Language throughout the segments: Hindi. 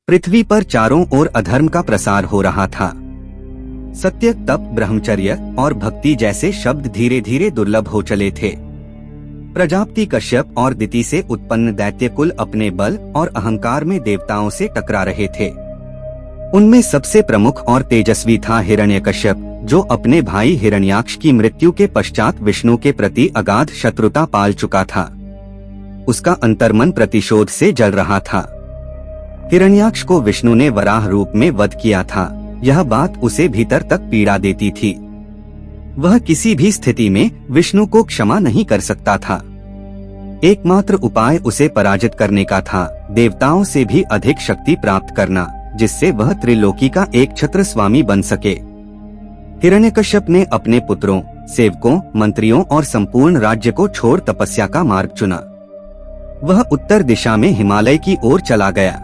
पृथ्वी पर चारों ओर अधर्म का प्रसार हो रहा था। सत्य, तप, ब्रह्मचर्य और भक्ति जैसे शब्द धीरे धीरे दुर्लभ हो चले थे। प्रजापति, कश्यप और दिति से उत्पन्न दैत्य कुल अपने बल और अहंकार में देवताओं से टकरा रहे थे। उनमें सबसे प्रमुख और तेजस्वी था हिरण्यकश्यप, जो अपने भाई हिरण्याक्ष की मृत्यु के पश्चात विष्णु के प्रति अगाध शत्रुता पाल चुका था। उसका अंतर्मन प्रतिशोध से जल रहा था। हिरण्याक्ष को विष्णु ने वराह रूप में वध किया था। यह बात उसे भीतर तक पीड़ा देती थी। वह किसी भी स्थिति में विष्णु को क्षमा नहीं कर सकता था। एकमात्र उपाय उसे पराजित करने का था, देवताओं से भी अधिक शक्ति प्राप्त करना, जिससे वह त्रिलोकी का एक छत्र स्वामी बन सके। हिरण्यकश्यप ने अपने पुत्रों, सेवकों, मंत्रियों और संपूर्ण राज्य को छोड़ तपस्या का मार्ग चुना। वह उत्तर दिशा में हिमालय की ओर चला गया।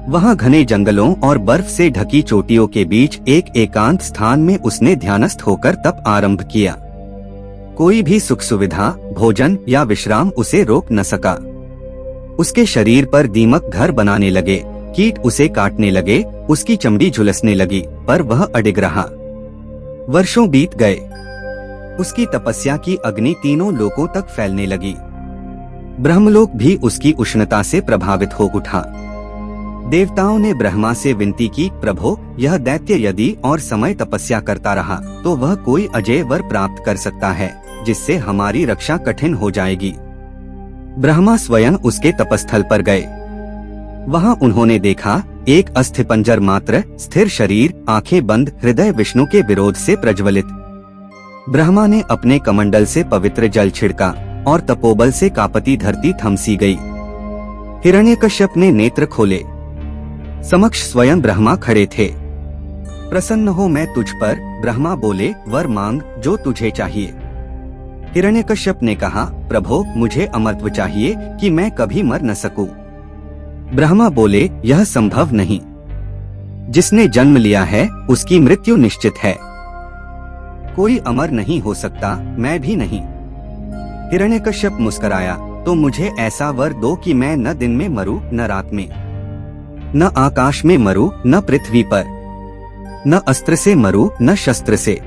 वहां घने जंगलों और बर्फ से ढकी चोटियों के बीच एक एकांत स्थान में उसने ध्यानस्थ होकर तप आरंभ किया। कोई भी सुख सुविधा, भोजन या विश्राम उसे रोक न सका। उसके शरीर पर दीमक घर बनाने लगे, कीट उसे काटने लगे, उसकी चमड़ी झुलसने लगी, पर वह अडिग रहा। वर्षों बीत गए। उसकी तपस्या की अग्नि तीनों लोकों तक फैलने लगी। ब्रह्मलोक भी उसकी उष्णता से प्रभावित हो उठा। देवताओं ने ब्रह्मा से विनती की, प्रभो, यह दैत्य यदि और समय तपस्या करता रहा तो वह कोई अजय वर प्राप्त कर सकता है, जिससे हमारी रक्षा कठिन हो जाएगी। ब्रह्मा स्वयं उसके तपस्थल पर गए। वहां उन्होंने देखा एक अस्थिपंजर मात्र स्थिर शरीर, आंखें बंद, हृदय विष्णु के विरोध से प्रज्वलित। ब्रह्मा ने अपने कमंडल से पवित्र जल छिड़का और तपोबल से कांपती धरती थमसी गई। हिरण्यकश्यप ने नेत्र खोले। समक्ष स्वयं ब्रह्मा खड़े थे। प्रसन्न हो मैं तुझ पर, ब्रह्मा बोले, वर मांग जो तुझे चाहिए। हिरण्यकश्यप ने कहा, प्रभो, मुझे अमरत्व चाहिए कि मैं कभी मर न सकूं। ब्रह्मा बोले, यह संभव नहीं। जिसने जन्म लिया है उसकी मृत्यु निश्चित है। कोई अमर नहीं हो सकता, मैं भी नहीं। हिरण्यकश्यप मुस्कराया, तो मुझे ऐसा वर दो कि मैं न दिन में मरूं न रात में, न आकाश में मरूं न पृथ्वी पर, न अस्त्र से मरूं न शस्त्र से,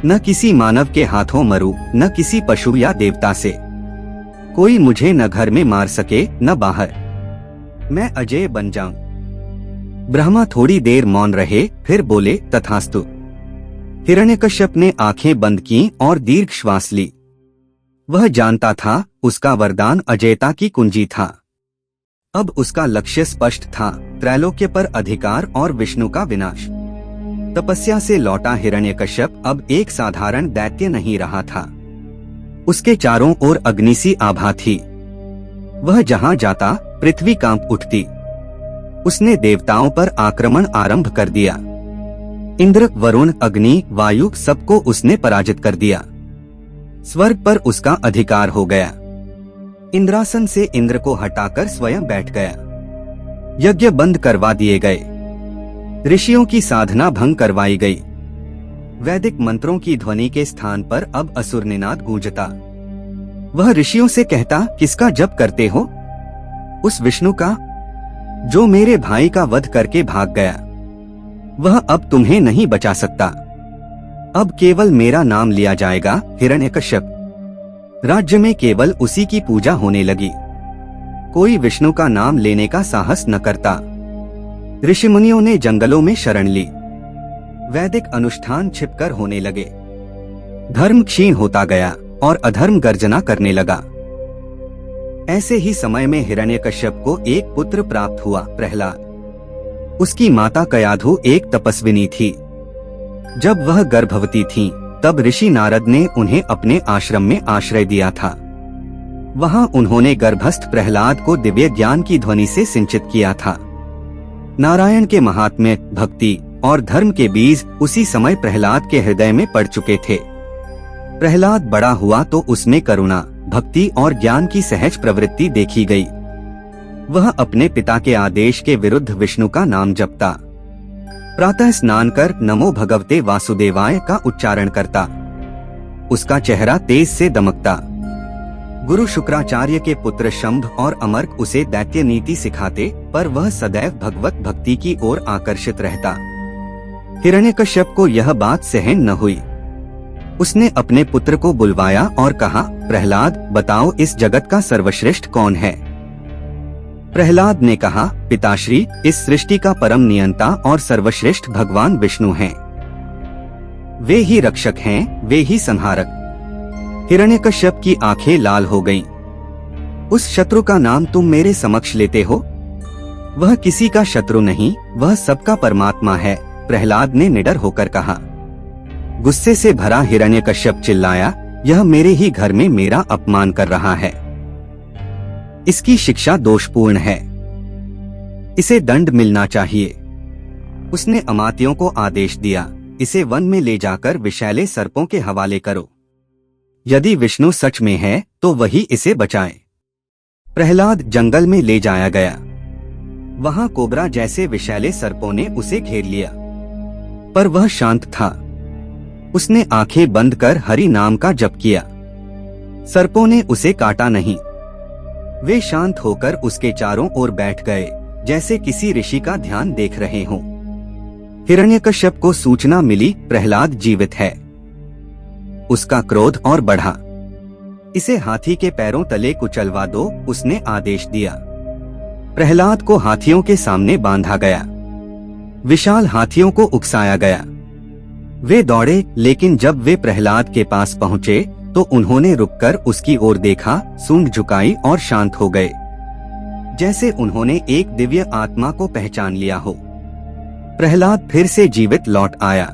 न किसी मानव के हाथों मरूं न किसी पशु या देवता से। कोई मुझे न घर में मार सके न बाहर, मैं अजय बन जाऊं। ब्रह्मा थोड़ी देर मौन रहे, फिर बोले, तथास्तु। हिरण्यकश्यप ने आंखें बंद की और दीर्घ श्वास ली। वह जानता था उसका वरदान अजयता की कुंजी था। अब उसका लक्ष्य स्पष्ट था, त्रैलोक्य पर अधिकार और विष्णु का विनाश। तपस्या से लौटा हिरण्यकश्यप अब एक साधारण दैत्य नहीं रहा था। उसके चारों ओर अग्नि सी आभा थी। वह जहां जाता पृथ्वी कांप उठती। उसने देवताओं पर आक्रमण आरंभ कर दिया। इंद्र, वरुण, अग्नि, वायु सबको उसने पराजित कर दिया। स्वर्ग पर उसका अधिकार हो गया। इंद्रासन से इंद्र को हटाकर स्वयं बैठ गया। यज्ञ बंद करवा दिए गए। ऋषियों की साधना भंग करवाई गई। वैदिक मंत्रों की ध्वनि के स्थान पर अब असुर निनाद गूंजता। वह ऋषियों से कहता, किसका जप करते हो? उस विष्णु का, जो मेरे भाई का वध करके भाग गया। वह अब तुम्हें नहीं बचा सकता। अब केवल मेरा नाम लिया जाएगा, हिरण्यकश्यप। राज्य में केवल उसी की पूजा होने लगी। कोई विष्णु का नाम लेने का साहस न करता। ऋषिमुनियों ने जंगलों में शरण ली। वैदिक अनुष्ठान छिपकर होने लगे। धर्म क्षीण होता गया और अधर्म गर्जना करने लगा। ऐसे ही समय में हिरण्यकश्यप को एक पुत्र प्राप्त हुआ, प्रहलाद। उसकी माता कयाधु एक तपस्विनी थी। जब वह गर्भवती थीं, तब ऋषि नारद ने उन्हें अपने आश्रम में आश्रय दिया था। वहां उन्होंने गर्भस्थ प्रहलाद को दिव्य ज्ञान की ध्वनि से सिंचित किया था। नारायण के महात्म्य, भक्ति और धर्म के बीज उसी समय प्रहलाद के हृदय में पड़ चुके थे। प्रहलाद बड़ा हुआ तो उसमें करुणा, भक्ति और ज्ञान की सहज प्रवृत्ति देखी गई। वह अपने पिता के आदेश के विरुद्ध विष्णु का नाम जपता। प्रातः स्नान कर नमो भगवते वासुदेवाय का उच्चारण करता। उसका चेहरा तेज से दमकता। गुरु शुक्राचार्य के पुत्र शंभ और अमर्क उसे दैत्य नीति सिखाते, पर वह सदैव भगवत भक्ति की ओर आकर्षित रहता। हिरण्यकश्यप को यह बात सहन न हुई। उसने अपने पुत्र को बुलवाया और कहा, प्रहलाद, बताओ इस जगत का सर्वश्रेष्ठ कौन है? प्रहलाद ने कहा, पिताश्री, इस सृष्टि का परम नियंता और सर्वश्रेष्ठ भगवान विष्णु हैं। वे ही रक्षक हैं, वे ही संहारक। हिरण्यकश्यप की आंखें लाल हो गईं। उस शत्रु का नाम तुम मेरे समक्ष लेते हो? वह किसी का शत्रु नहीं, वह सबका परमात्मा है, प्रहलाद ने निडर होकर कहा। गुस्से से भरा हिरण्यकश्यप चिल्लाया, यह मेरे ही घर में मेरा अपमान कर रहा है। इसकी शिक्षा दोषपूर्ण है, इसे दंड मिलना चाहिए। उसने अमात्यों को आदेश दिया, इसे वन में ले जाकर विषैले सर्पों के हवाले करो। यदि विष्णु सच में है तो वही इसे बचाए। प्रहलाद जंगल में ले जाया गया। वहां कोबरा जैसे विषैले सर्पों ने उसे घेर लिया, पर वह शांत था। उसने आंखें बंद कर हरि नाम का जप किया। सर्पों ने उसे काटा नहीं। वे शांत होकर उसके चारों ओर बैठ गए, जैसे किसी ऋषि का ध्यान देख रहे हों। हिरण्यकश्यप को सूचना मिली, प्रहलाद जीवित है। उसका क्रोध और बढ़ा। इसे हाथी के पैरों तले कुचलवा दो, उसने आदेश दिया। प्रहलाद को हाथियों के सामने बांधा गया। विशाल हाथियों को उकसाया गया। वे दौड़े, लेकिन जब वे प्रहलाद के पास पहुंचे तो उन्होंने रुककर उसकी ओर देखा, सूंड झुकाई और शांत हो गए, जैसे उन्होंने एक दिव्य आत्मा को पहचान लिया हो। प्रहलाद फिर से जीवित लौट आया।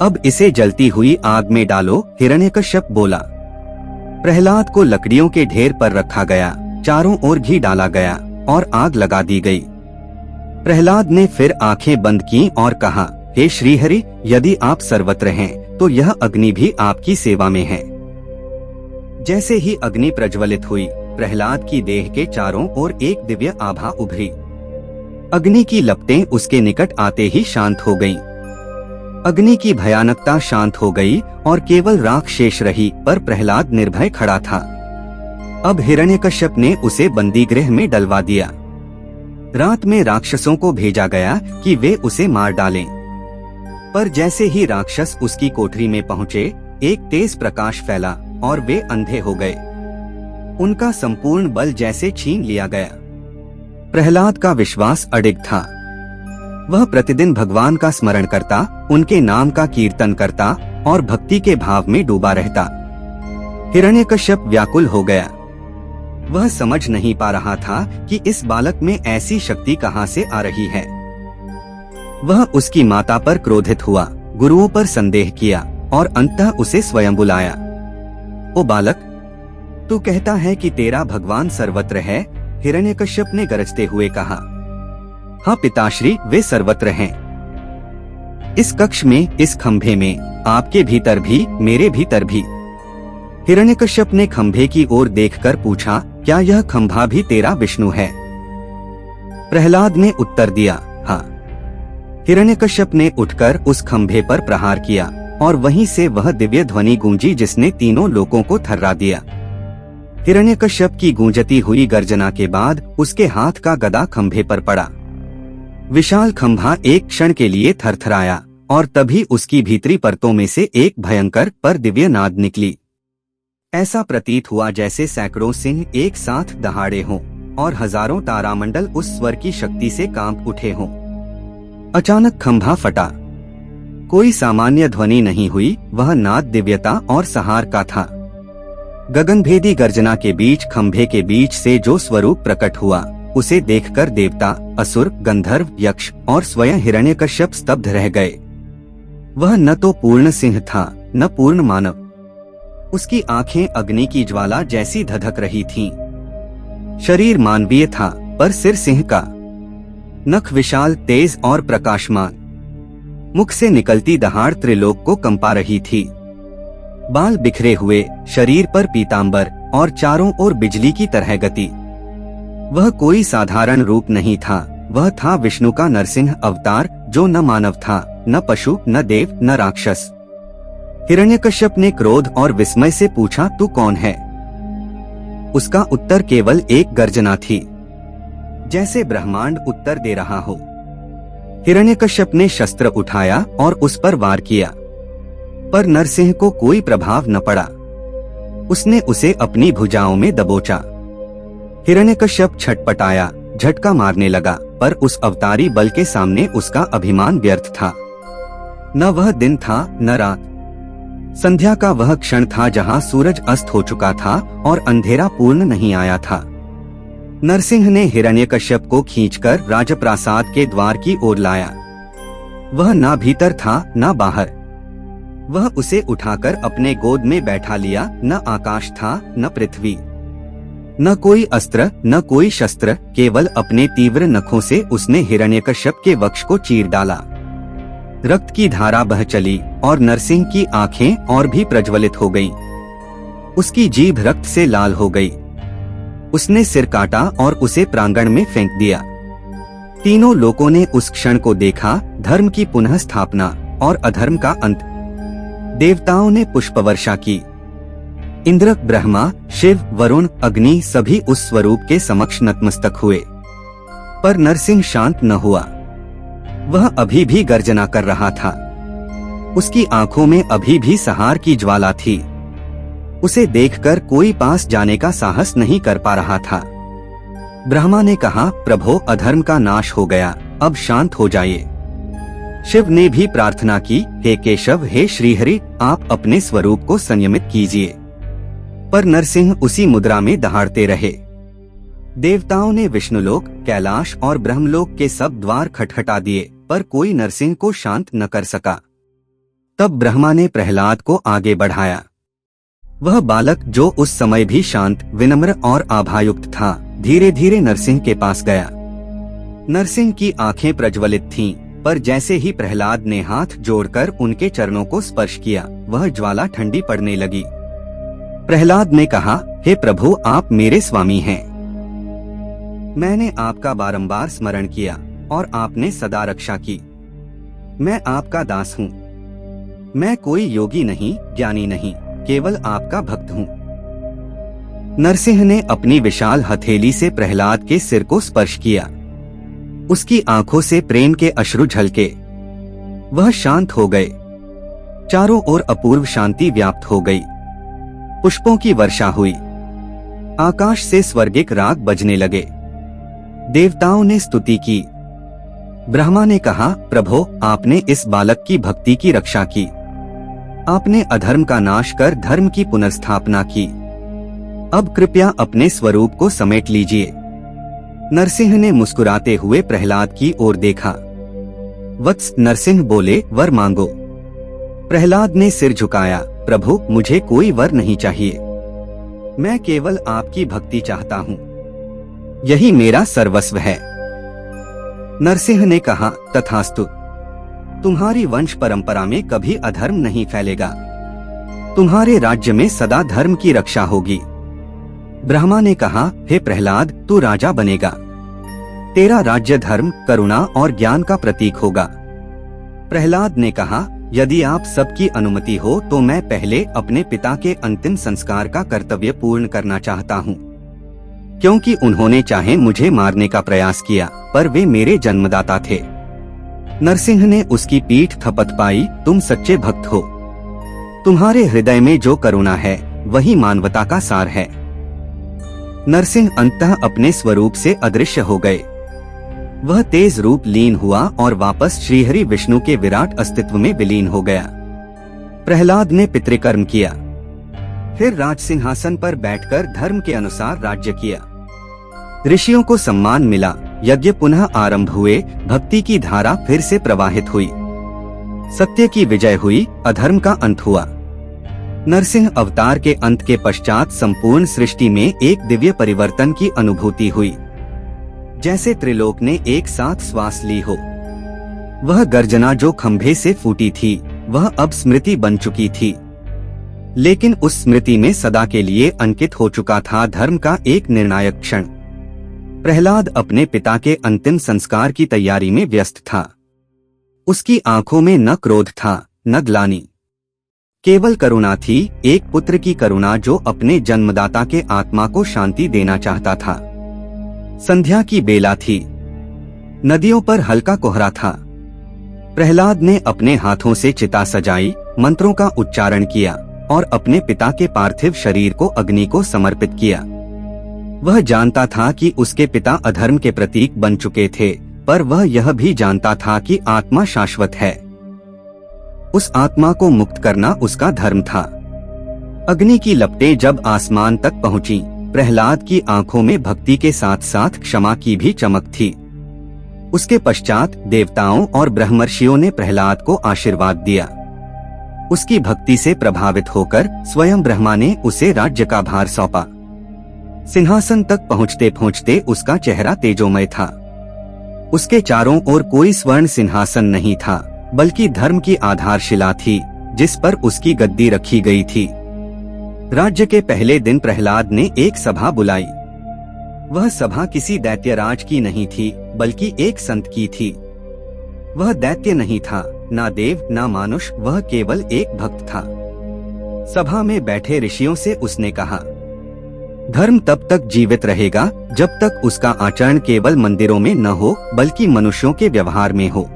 अब इसे जलती हुई आग में डालो, हिरण्यकश्यप बोला। प्रहलाद को लकड़ियों के ढेर पर रखा गया, चारों ओर घी डाला गया और आग लगा दी गई। प्रहलाद ने फिर आंखें बंद की और कहा, हे श्रीहरि, यदि आप सर्वत्र हैं तो यह अग्नि भी आपकी सेवा में है। जैसे ही अग्नि प्रज्वलित हुई, प्रहलाद की देह के चारों ओर एक दिव्य आभा उभरी। अग्नि की लपटें उसके निकट आते ही शांत हो गईं। अग्नि की भयानकता शांत हो गई और केवल राख शेष रही, पर प्रहलाद निर्भय खड़ा था। अब हिरण्यकश्यप ने उसे बंदीगृह में डलवा दिया। रात में राक्षसों को भेजा गया कि वे उसे मार डालें, पर जैसे ही राक्षस उसकी कोठरी में पहुँचे, एक तेज प्रकाश फैला और वे अंधे हो गए। उनका संपूर्ण बल जैसे छीन लिया गया। प्रहलाद का विश्वास अडिग था। वह प्रतिदिन भगवान का स्मरण करता, उनके नाम का कीर्तन करता और भक्ति के भाव में डूबा रहता। हिरण्यकश्यप व्याकुल हो गया। वह समझ नहीं पा रहा था कि इस बालक में ऐसी शक्ति कहां से आ रही है। वह उसकी माता पर क्रोधित हुआ, गुरुओं पर संदेह किया और अंततः उसे स्वयं बुलाया। ओ बालक, तू कहता है कि तेरा भगवान सर्वत्र है? हिरण्यकश्यप ने गरजते हुए कहा। हाँ पिताश्री, वे सर्वत्र हैं। इस कक्ष में, इस खंभे में, आपके भीतर भी, मेरे भीतर भी। हिरण्यकश्यप ने खंभे की ओर देखकर पूछा, क्या यह खंभा भी तेरा विष्णु है? प्रहलाद ने उत्तर दिया, हाँ। हिरण्यकश्यप ने उठकर उस खंभे पर प्रहार किया और वहीं से वह दिव्य ध्वनि गूंजी जिसने तीनों लोगों को थर्रा दिया। हिरण्यकश्यप की गूंजती हुई गर्जना के बाद उसके हाथ का गदा खंभे पर पड़ा। विशाल खंभा एक क्षण के लिए थरथराया और तभी उसकी भीतरी परतों में से एक भयंकर पर दिव्य नाद निकली। ऐसा प्रतीत हुआ जैसे सैकड़ों सिंह एक साथ दहाड़े हों और हजारों तारामंडल उस स्वर की शक्ति से कांप उठे हों। अचानक खंभा फटा। कोई सामान्य ध्वनि नहीं हुई, वह नाद दिव्यता और सहार का था। गगनभेदी गर्जना के बीच खंभे के बीच से जो स्वरूप प्रकट हुआ, उसे देखकर देवता, असुर, गंधर्व, यक्ष और स्वयं हिरण्यकश्यप स्तब्ध रह गए। वह न तो पूर्ण सिंह था, न पूर्ण मानव। उसकी आंखें अग्नि की ज्वाला जैसी धधक रही थीं। शरीर मानवीय था, पर सिर सिंह का। नख विशाल, तेज और प्रकाशमान। मुख से निकलती दहाड़ त्रिलोक को कंपा रही थी। बाल बिखरे हुए, शरीर पर पीतांबर और चारों ओर बिजली की तरह गति। वह कोई साधारण रूप नहीं था, वह था विष्णु का नरसिंह अवतार, जो न मानव था, न पशु, न देव, न राक्षस। हिरण्यकश्यप ने क्रोध और विस्मय से पूछा, तू कौन है? उसका उत्तर केवल एक गर्जना थी, जैसे ब्रह्मांड उत्तर दे रहा हो। हिरण्यकश्यप ने शस्त्र उठाया और उस पर वार किया, पर नरसिंह को कोई प्रभाव न पड़ा। उसने उसे अपनी भुजाओं में दबोचा। हिरण्यकश्यप छटपटाया, झटका मारने लगा, पर उस अवतारी बल के सामने उसका अभिमान व्यर्थ था। न वह दिन था न रात। संध्या का वह क्षण था जहां सूरज अस्त हो चुका था और अंधेरा पूर्ण नहीं आया था। नरसिंह ने हिरण्यकश्यप को खींचकर राजप्रासाद के द्वार की ओर लाया। वह ना भीतर था न बाहर। वह उसे उठाकर अपने गोद में बैठा लिया। न आकाश था न पृथ्वी, न कोई अस्त्र न कोई शस्त्र, केवल अपने तीव्र नखों से उसने हिरण्यकश्यप के वक्ष को चीर डाला। रक्त की धारा बह चली और नरसिंह की आंखें और भी प्रज्वलित हो गईं। उसकी जीभ रक्त से लाल हो गई। उसने सिर काटा और उसे प्रांगण में फेंक दिया। तीनों लोगों ने उस क्षण को देखा, धर्म की पुनः स्थापना और अधर्म का अंत। देवताओं ने पुष्पवर्षा की। इंद्र, ब्रह्मा, शिव, वरुण, अग्नि सभी उस स्वरूप के समक्ष नतमस्तक हुए, पर नरसिंह शांत न हुआ। वह अभी भी गर्जना कर रहा था। उसकी आंखों में अभी भी सहार की ज्वाला थी। उसे देखकर कोई पास जाने का साहस नहीं कर पा रहा था। ब्रह्मा ने कहा, प्रभो, अधर्म का नाश हो गया, अब शांत हो जाइए। शिव ने भी प्रार्थना की, हे केशव, हे श्रीहरि, आप अपने स्वरूप को संयमित कीजिए। पर नरसिंह उसी मुद्रा में दहाड़ते रहे। देवताओं ने विष्णुलोक, कैलाश और ब्रह्मलोक के सब द्वार खटखटा दिए, पर कोई नरसिंह को शांत न कर सका। तब ब्रह्मा ने प्रहलाद को आगे बढ़ाया। वह बालक जो उस समय भी शांत, विनम्र और आभायुक्त था, धीरे धीरे नरसिंह के पास गया। नरसिंह की आंखें प्रज्वलित थीं, पर जैसे ही प्रहलाद ने हाथ जोड़कर उनके चरणों को स्पर्श किया, वह ज्वाला ठंडी पड़ने लगी। प्रहलाद ने कहा, हे प्रभु, आप मेरे स्वामी हैं। मैंने आपका बारंबार स्मरण किया और आपने सदा रक्षा की। मैं आपका दास हूँ। मैं कोई योगी नहीं, ज्ञानी नहीं, केवल आपका भक्त हूँ। नरसिंह ने अपनी विशाल हथेली से प्रहलाद के सिर को स्पर्श किया। उसकी आंखों से प्रेम के अश्रु झलके। वह शांत हो गए। चारों ओर अपूर्व शांति व्याप्त हो गई। पुष्पों की वर्षा हुई। आकाश से स्वर्गिक राग बजने लगे। देवताओं ने स्तुति की। ब्रह्मा ने कहा, प्रभो, आपने इस बालक की भक्ति की रक्षा की। आपने अधर्म का नाश कर धर्म की पुनर्स्थापना की। अब कृपया अपने स्वरूप को समेट लीजिए। नरसिंह ने मुस्कुराते हुए प्रहलाद की ओर देखा। वत्स, नरसिंह बोले, वर मांगो। प्रहलाद ने सिर झुकाया, प्रभु, मुझे कोई वर नहीं चाहिए। मैं केवल आपकी भक्ति चाहता हूँ। यही मेरा सर्वस्व है। नरसिंह ने कहा, तथास्तु। तुम्हारी वंश परंपरा में कभी अधर्म नहीं फैलेगा। तुम्हारे राज्य में सदा धर्म की रक्षा होगी। ब्रह्मा ने कहा, हे प्रहलाद, तू राजा बनेगा। तेरा राज्य धर्म, करुणा और ज्ञान का प्रतीक होगा। प्रहलाद ने कहा, यदि आप सबकी अनुमति हो तो मैं पहले अपने पिता के अंतिम संस्कार का कर्तव्य पूर्ण करना चाहता हूँ, क्योंकि उन्होंने चाहे मुझे मारने का प्रयास किया, पर वे मेरे जन्मदाता थे। नरसिंह ने उसकी पीठ थपथपाई, तुम सच्चे भक्त हो। तुम्हारे हृदय में जो करुणा है वही मानवता का सार है। नरसिंह अंततः अपने स्वरूप से अदृश्य हो गए। वह तेज रूप लीन हुआ और वापस श्रीहरि विष्णु के विराट अस्तित्व में विलीन हो गया। प्रहलाद ने पितृकर्म किया, फिर राज सिंहासन पर बैठकर धर्म के अनुसार राज्य किया। ऋषियों को सम्मान मिला, यज्ञ पुनः आरंभ हुए, भक्ति की धारा फिर से प्रवाहित हुई। सत्य की विजय हुई, अधर्म का अंत हुआ। नरसिंह अवतार के अंत के पश्चात संपूर्ण सृष्टि में एक दिव्य परिवर्तन की अनुभूति हुई, जैसे त्रिलोक ने एक साथ श्वास ली हो। वह गर्जना जो खंभे से फूटी थी, वह अब स्मृति बन चुकी थी, लेकिन उस स्मृति में सदा के लिए अंकित हो चुका था धर्म का एक निर्णायक क्षण। प्रहलाद अपने पिता के अंतिम संस्कार की तैयारी में व्यस्त था। उसकी आंखों में न क्रोध था न ग्लानि। केवल करुणा थी, एक पुत्र की करुणा जो अपने जन्मदाता के आत्मा को शांति देना चाहता था। संध्या की बेला थी। नदियों पर हल्का कोहरा था। प्रहलाद ने अपने हाथों से चिता सजाई, मंत्रों का उच्चारण किया और अपने पिता के पार्थिव शरीर को अग्नि को समर्पित किया। वह जानता था कि उसके पिता अधर्म के प्रतीक बन चुके थे, पर वह यह भी जानता था कि आत्मा शाश्वत है। उस आत्मा को मुक्त करना उसका धर्म था। अग्नि की लपटें जब आसमान तक पहुंची, प्रहलाद की आंखों में भक्ति के साथ साथ क्षमा की भी चमक थी। उसके पश्चात देवताओं और ब्रह्मर्षियों ने प्रहलाद को आशीर्वाद दिया। उसकी भक्ति से प्रभावित होकर स्वयं ब्रह्मा ने उसे राज्य का भार सौंपा। सिंहासन तक पहुँचते पहुँचते उसका चेहरा तेजोमय था। उसके चारों ओर कोई स्वर्ण सिंहासन नहीं था, बल्कि धर्म की आधारशिला थी जिस पर उसकी गद्दी रखी गई थी। राज्य के पहले दिन प्रहलाद ने एक सभा बुलाई। वह सभा किसी दैत्यराज की नहीं थी, बल्कि एक संत की थी। वह दैत्य नहीं था, ना देव ना मानुष, वह केवल एक भक्त था। सभा में बैठे ऋषियों से उसने कहा, धर्म तब तक जीवित रहेगा जब तक उसका आचरण केवल मंदिरों में न हो, बल्कि मनुष्यों के व्यवहार में हो।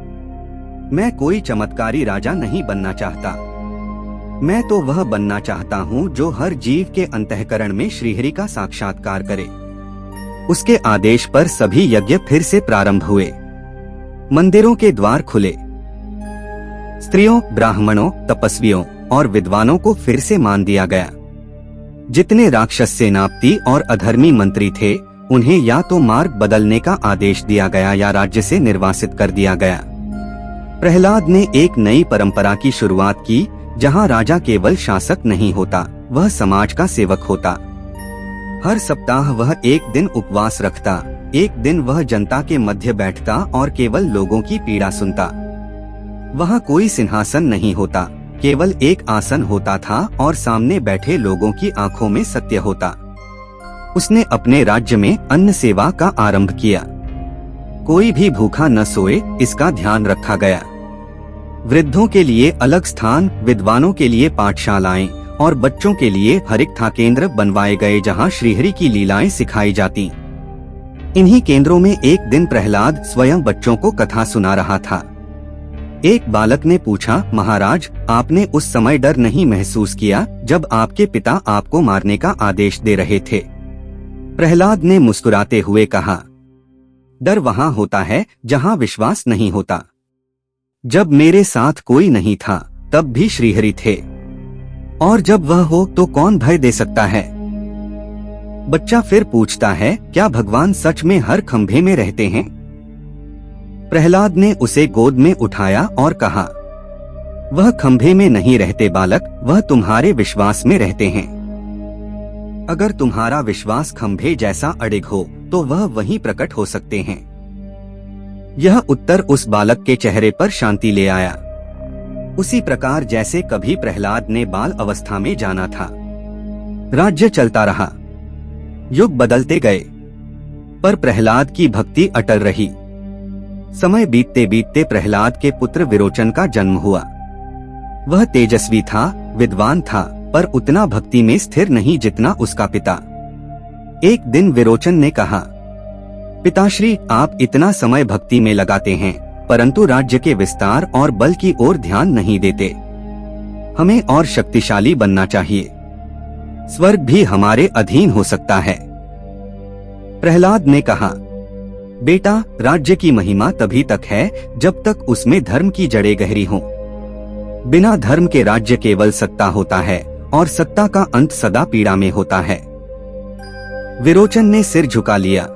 मैं कोई चमत्कारी राजा नहीं बनना चाहता। मैं तो वह बनना चाहता हूँ जो हर जीव के अंतःकरण में श्रीहरि का साक्षात्कार करे। उसके आदेश पर सभी यज्ञ फिर से प्रारंभ हुए। मंदिरों के द्वार खुले। स्त्रियों, ब्राह्मणों, तपस्वियों और विद्वानों को फिर से मान दिया गया। जितने राक्षस सेनापति और अधर्मी मंत्री थे, उन्हें या तो मार्ग बदलने का आदेश दिया गया या राज्य से निर्वासित कर दिया गया। प्रहलाद ने एक नई परंपरा की शुरुआत की, जहां राजा केवल शासक नहीं होता, वह समाज का सेवक होता। हर सप्ताह वह एक दिन उपवास रखता, एक दिन वह जनता के मध्य बैठता और केवल लोगों की पीड़ा सुनता। वहाँ कोई सिंहासन नहीं होता, केवल एक आसन होता था और सामने बैठे लोगों की आंखों में सत्य होता। उसने अपने राज्य में अन्न सेवा का आरंभ किया। कोई भी भूखा न सोए, इसका ध्यान रखा गया। वृद्धों के लिए अलग स्थान, विद्वानों के लिए पाठशालाएं और बच्चों के लिए हरिकथा केंद्र बनवाए गए, जहां श्रीहरि की लीलाएं सिखाई जाती। इन्हीं केंद्रों में एक दिन प्रहलाद स्वयं बच्चों को कथा सुना रहा था। एक बालक ने पूछा, महाराज, आपने उस समय डर नहीं महसूस किया जब आपके पिता आपको मारने का आदेश दे रहे थे? प्रहलाद ने मुस्कुराते हुए कहा, डर वहाँ होता है जहाँ विश्वास नहीं होता। जब मेरे साथ कोई नहीं था, तब भी श्रीहरि थे, और जब वह हो तो कौन भय दे सकता है? बच्चा फिर पूछता है, क्या भगवान सच में हर खंभे में रहते हैं? प्रहलाद ने उसे गोद में उठाया और कहा, वह खंभे में नहीं रहते बालक, वह तुम्हारे विश्वास में रहते हैं। अगर तुम्हारा विश्वास खंभे जैसा अडिग हो तो वह वहीं प्रकट हो सकते हैं। यह उत्तर उस बालक के चेहरे पर शांति ले आया, उसी प्रकार जैसे कभी प्रहलाद ने बाल अवस्था में जाना था। राज्य चलता रहा, युग बदलते गए, पर प्रहलाद की भक्ति अटल रही। समय बीतते बीतते प्रहलाद के पुत्र विरोचन का जन्म हुआ। वह तेजस्वी था, विद्वान था, पर उतना भक्ति में स्थिर नहीं जितना उसका पिता। एक दिन विरोचन ने कहा, पिताश्री, आप इतना समय भक्ति में लगाते हैं, परंतु राज्य के विस्तार और बल की ओर ध्यान नहीं देते। हमें और शक्तिशाली बनना चाहिए। स्वर्ग भी हमारे अधीन हो सकता है। प्रहलाद ने कहा, बेटा, राज्य की महिमा तभी तक है जब तक उसमें धर्म की जड़ें गहरी हों। बिना धर्म के राज्य केवल सत्ता होता है और सत्ता का अंत सदा पीड़ा में होता है। विरोचन ने सिर झुका लिया।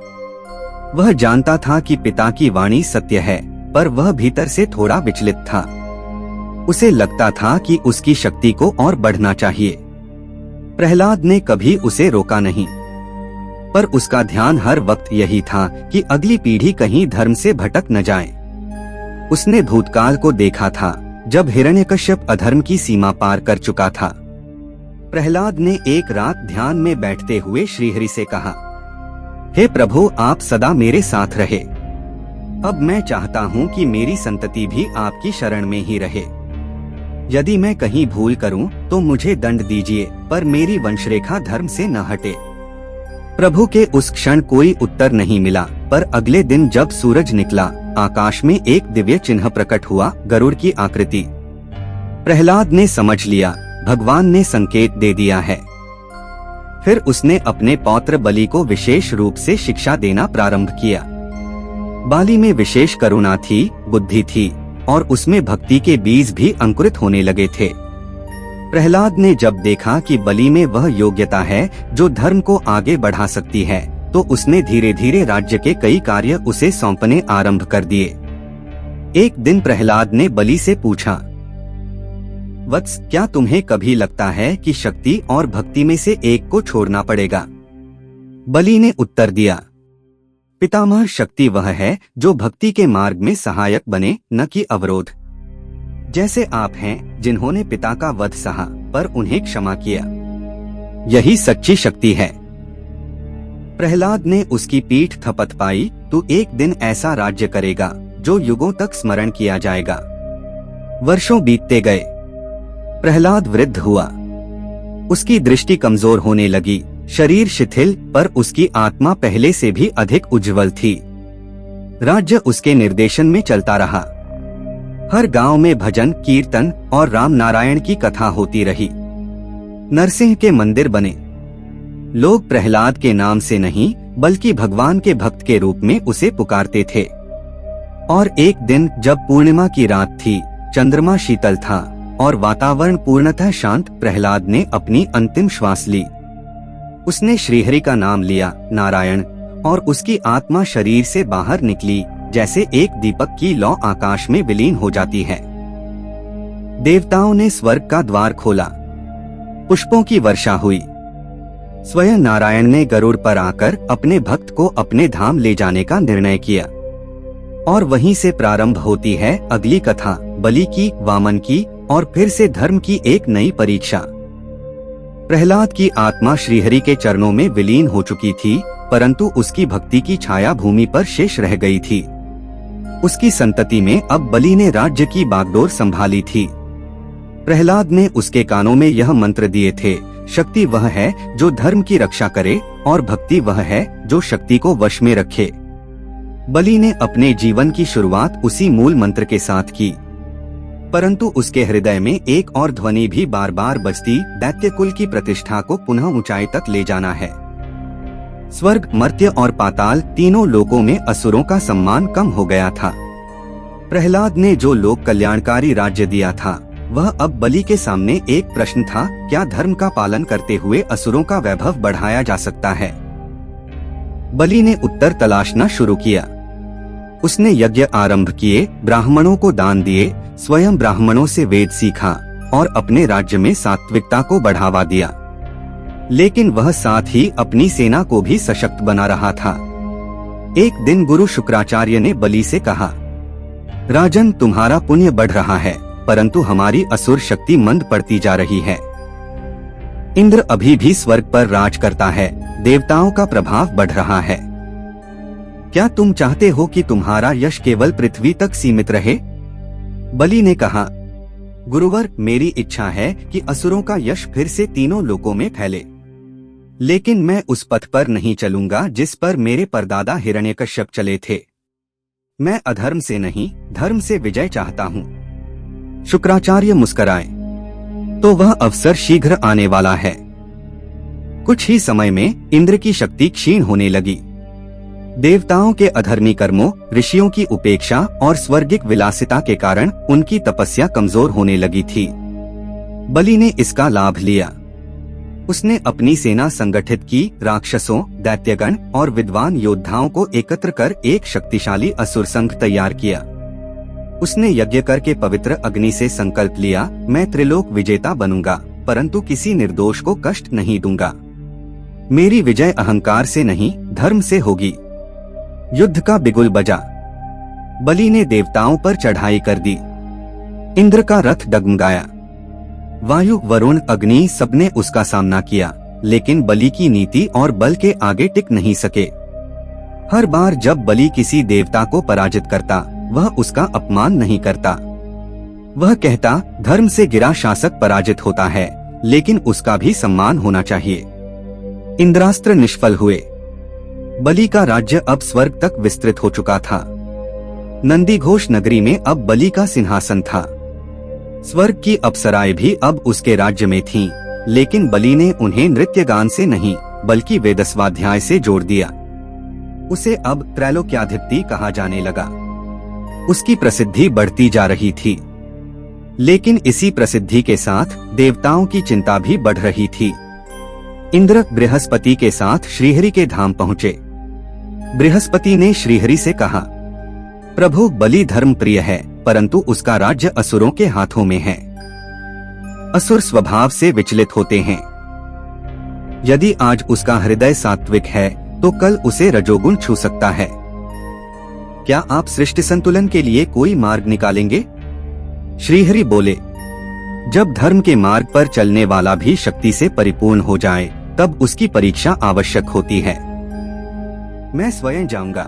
वह जानता था कि पिता की वाणी सत्य है, पर वह भीतर से थोड़ा विचलित था। उसे लगता था कि उसकी शक्ति को और बढ़ना चाहिए। प्रहलाद ने कभी उसे रोका नहीं, पर उसका ध्यान हर वक्त यही था कि अगली पीढ़ी कहीं धर्म से भटक न जाए। उसने भूतकाल को देखा था, जब हिरण्यकश्यप अधर्म की सीमा पार कर चुका था। प्रहलाद ने एक रात ध्यान में बैठते हुए श्रीहरि से कहा, हे प्रभु, आप सदा मेरे साथ रहे। अब मैं चाहता हूँ कि मेरी संतति भी आपकी शरण में ही रहे। यदि मैं कहीं भूल करूं तो मुझे दंड दीजिए, पर मेरी वंशरेखा धर्म से न हटे। प्रभु के उस क्षण कोई उत्तर नहीं मिला, पर अगले दिन जब सूरज निकला, आकाश में एक दिव्य चिन्ह प्रकट हुआ, गरुड़ की आकृति। प्रहलाद ने समझ लिया, भगवान ने संकेत दे दिया है। फिर उसने अपने पौत्र बलि को विशेष रूप से शिक्षा देना प्रारंभ किया। बाली में विशेष करुणा थी, बुद्धि थी और उसमें भक्ति के बीज भी अंकुरित होने लगे थे। प्रहलाद ने जब देखा कि बलि में वह योग्यता है जो धर्म को आगे बढ़ा सकती है, तो उसने धीरे धीरे राज्य के कई कार्य उसे सौंपने आरंभ कर दिए। एक दिन प्रहलाद ने बलि से पूछा, वत्स, क्या तुम्हें कभी लगता है कि शक्ति और भक्ति में से एक को छोड़ना पड़ेगा? बलि ने उत्तर दिया, पितामह, शक्ति वह है जो भक्ति के मार्ग में सहायक बने, न कि अवरोध। जैसे आप हैं जिन्होंने पिता का वध सहा पर उन्हें क्षमा किया, यही सच्ची शक्ति है। प्रहलाद ने उसकी पीठ थपथपाई, तू एक दिन ऐसा राज्य करेगा जो युगों तक स्मरण किया जाएगा। वर्षों बीतते गए, प्रहलाद वृद्ध हुआ, उसकी दृष्टि कमजोर होने लगी, शरीर शिथिल, पर उसकी आत्मा पहले से भी अधिक उज्जवल थी। राज्य उसके निर्देशन में चलता रहा। हर गांव में भजन, कीर्तन और राम नारायण की कथा होती रही। नरसिंह के मंदिर बने। लोग प्रहलाद के नाम से नहीं बल्कि भगवान के भक्त के रूप में उसे पुकारते थे। और एक दिन जब पूर्णिमा की रात थी, चंद्रमा शीतल था और वातावरण पूर्णतः शांत, प्रहलाद ने अपनी अंतिम श्वास ली। उसने श्रीहरि का नाम लिया, नारायण, और उसकी आत्मा शरीर से बाहर निकली, जैसे एक दीपक की लौ आकाश में विलीन हो जाती है। देवताओं ने स्वर्ग का द्वार खोला, पुष्पों की वर्षा हुई। स्वयं नारायण ने गरुड़ पर आकर अपने भक्त को अपने धाम ले जाने का निर्णय किया। और वहीं से प्रारंभ होती है अगली कथा, बलि की, वामन की और फिर से धर्म की एक नई परीक्षा। प्रहलाद की आत्मा श्रीहरि के चरणों में विलीन हो चुकी थी, परंतु उसकी भक्ति की छाया भूमि पर शेष रह गई थी। उसकी संतति में अब बलि ने राज्य की बागडोर संभाली थी। प्रहलाद ने उसके कानों में यह मंत्र दिए थे, शक्ति वह है जो धर्म की रक्षा करे और भक्ति वह है जो शक्ति को वश में रखे। बलि ने अपने जीवन की शुरुआत उसी मूल मंत्र के साथ की, परंतु उसके हृदय में एक और ध्वनि भी बार बार बजती, दैत्य कुल की प्रतिष्ठा को पुनः ऊंचाई तक ले जाना है। स्वर्ग, मर्त्य और पाताल तीनों लोकों में असुरों का सम्मान कम हो गया था। प्रहलाद ने जो लोक कल्याणकारी राज्य दिया था, वह अब बलि के सामने एक प्रश्न था, क्या धर्म का पालन करते हुए असुरों का वैभव बढ़ाया जा सकता है? बलि ने उत्तर तलाशना शुरू किया। उसने यज्ञ आरंभ किए, ब्राह्मणों को दान दिए, स्वयं ब्राह्मणों से वेद सीखा और अपने राज्य में सात्विकता को बढ़ावा दिया। लेकिन वह साथ ही अपनी सेना को भी सशक्त बना रहा था। एक दिन गुरु शुक्राचार्य ने बलि से कहा, राजन, तुम्हारा पुण्य बढ़ रहा है, परंतु हमारी असुर शक्ति मंद पड़ती जा रही है। इंद्र अभी भी स्वर्ग पर राज करता है, देवताओं का प्रभाव बढ़ रहा है। क्या तुम चाहते हो कि तुम्हारा यश केवल पृथ्वी तक सीमित रहे? बलि ने कहा, गुरुवर, मेरी इच्छा है कि असुरों का यश फिर से तीनों लोकों में फैले, लेकिन मैं उस पथ पर नहीं चलूंगा जिस पर मेरे परदादा हिरण्यकश्यप चले थे। मैं अधर्म से नहीं, धर्म से विजय चाहता हूँ। शुक्राचार्य मुस्कुराए, तो वह अवसर शीघ्र आने वाला है। कुछ ही समय में इंद्र की शक्ति क्षीण होने लगी। देवताओं के अधर्मी कर्मों, ऋषियों की उपेक्षा और स्वर्गिक विलासिता के कारण उनकी तपस्या कमजोर होने लगी थी। बलि ने इसका लाभ लिया। उसने अपनी सेना संगठित की, राक्षसों, दैत्यगण और विद्वान योद्धाओं को एकत्र कर एक शक्तिशाली असुर संघ तैयार किया। उसने यज्ञ करके पवित्र अग्नि से संकल्प लिया, मैं त्रिलोक विजेता बनूंगा, परंतु किसी निर्दोष को कष्ट नहीं दूंगा। मेरी विजय अहंकार से नहीं, धर्म से होगी। युद्ध का बिगुल बजा। बलि ने देवताओं पर चढ़ाई कर दी। इंद्र का रथ डगमगाया। वायु, वरुण, अग्नि सबने उसका सामना किया, लेकिन बलि की नीति और बल के आगे टिक नहीं सके। हर बार जब बलि किसी देवता को पराजित करता, वह उसका अपमान नहीं करता। वह कहता, धर्म से गिरा शासक पराजित होता है, लेकिन उसका भी सम्मान होना चाहिए। इंद्रास्त्र निष्फल हुए। बलि का राज्य अब स्वर्ग तक विस्तृत हो चुका था। नंदीघोष नगरी में अब बलि का सिंहासन था। स्वर्ग की अप्सराएं भी अब उसके राज्य में थीं, लेकिन बलि ने उन्हें नृत्य गान से नहीं बल्कि वेदस्वाध्याय से जोड़ दिया। उसे अब त्रैलोक्याधिपति कहा जाने लगा। उसकी प्रसिद्धि बढ़ती जा रही थी, लेकिन इसी प्रसिद्धि के साथ देवताओं की चिंता भी बढ़ रही थी। इंद्र बृहस्पति के साथ श्रीहरि के धाम पहुँचे। बृहस्पति ने श्रीहरि से कहा, प्रभु बलि धर्म प्रिय है, परंतु उसका राज्य असुरों के हाथों में है। असुर स्वभाव से विचलित होते हैं। यदि आज उसका हृदय सात्विक है तो कल उसे रजोगुण छू सकता है। क्या आप सृष्टि संतुलन के लिए कोई मार्ग निकालेंगे? श्रीहरि बोले, जब धर्म के मार्ग पर चलने वाला भी शक्ति से परिपूर्ण हो जाए तब उसकी परीक्षा आवश्यक होती है। मैं स्वयं जाऊंगा।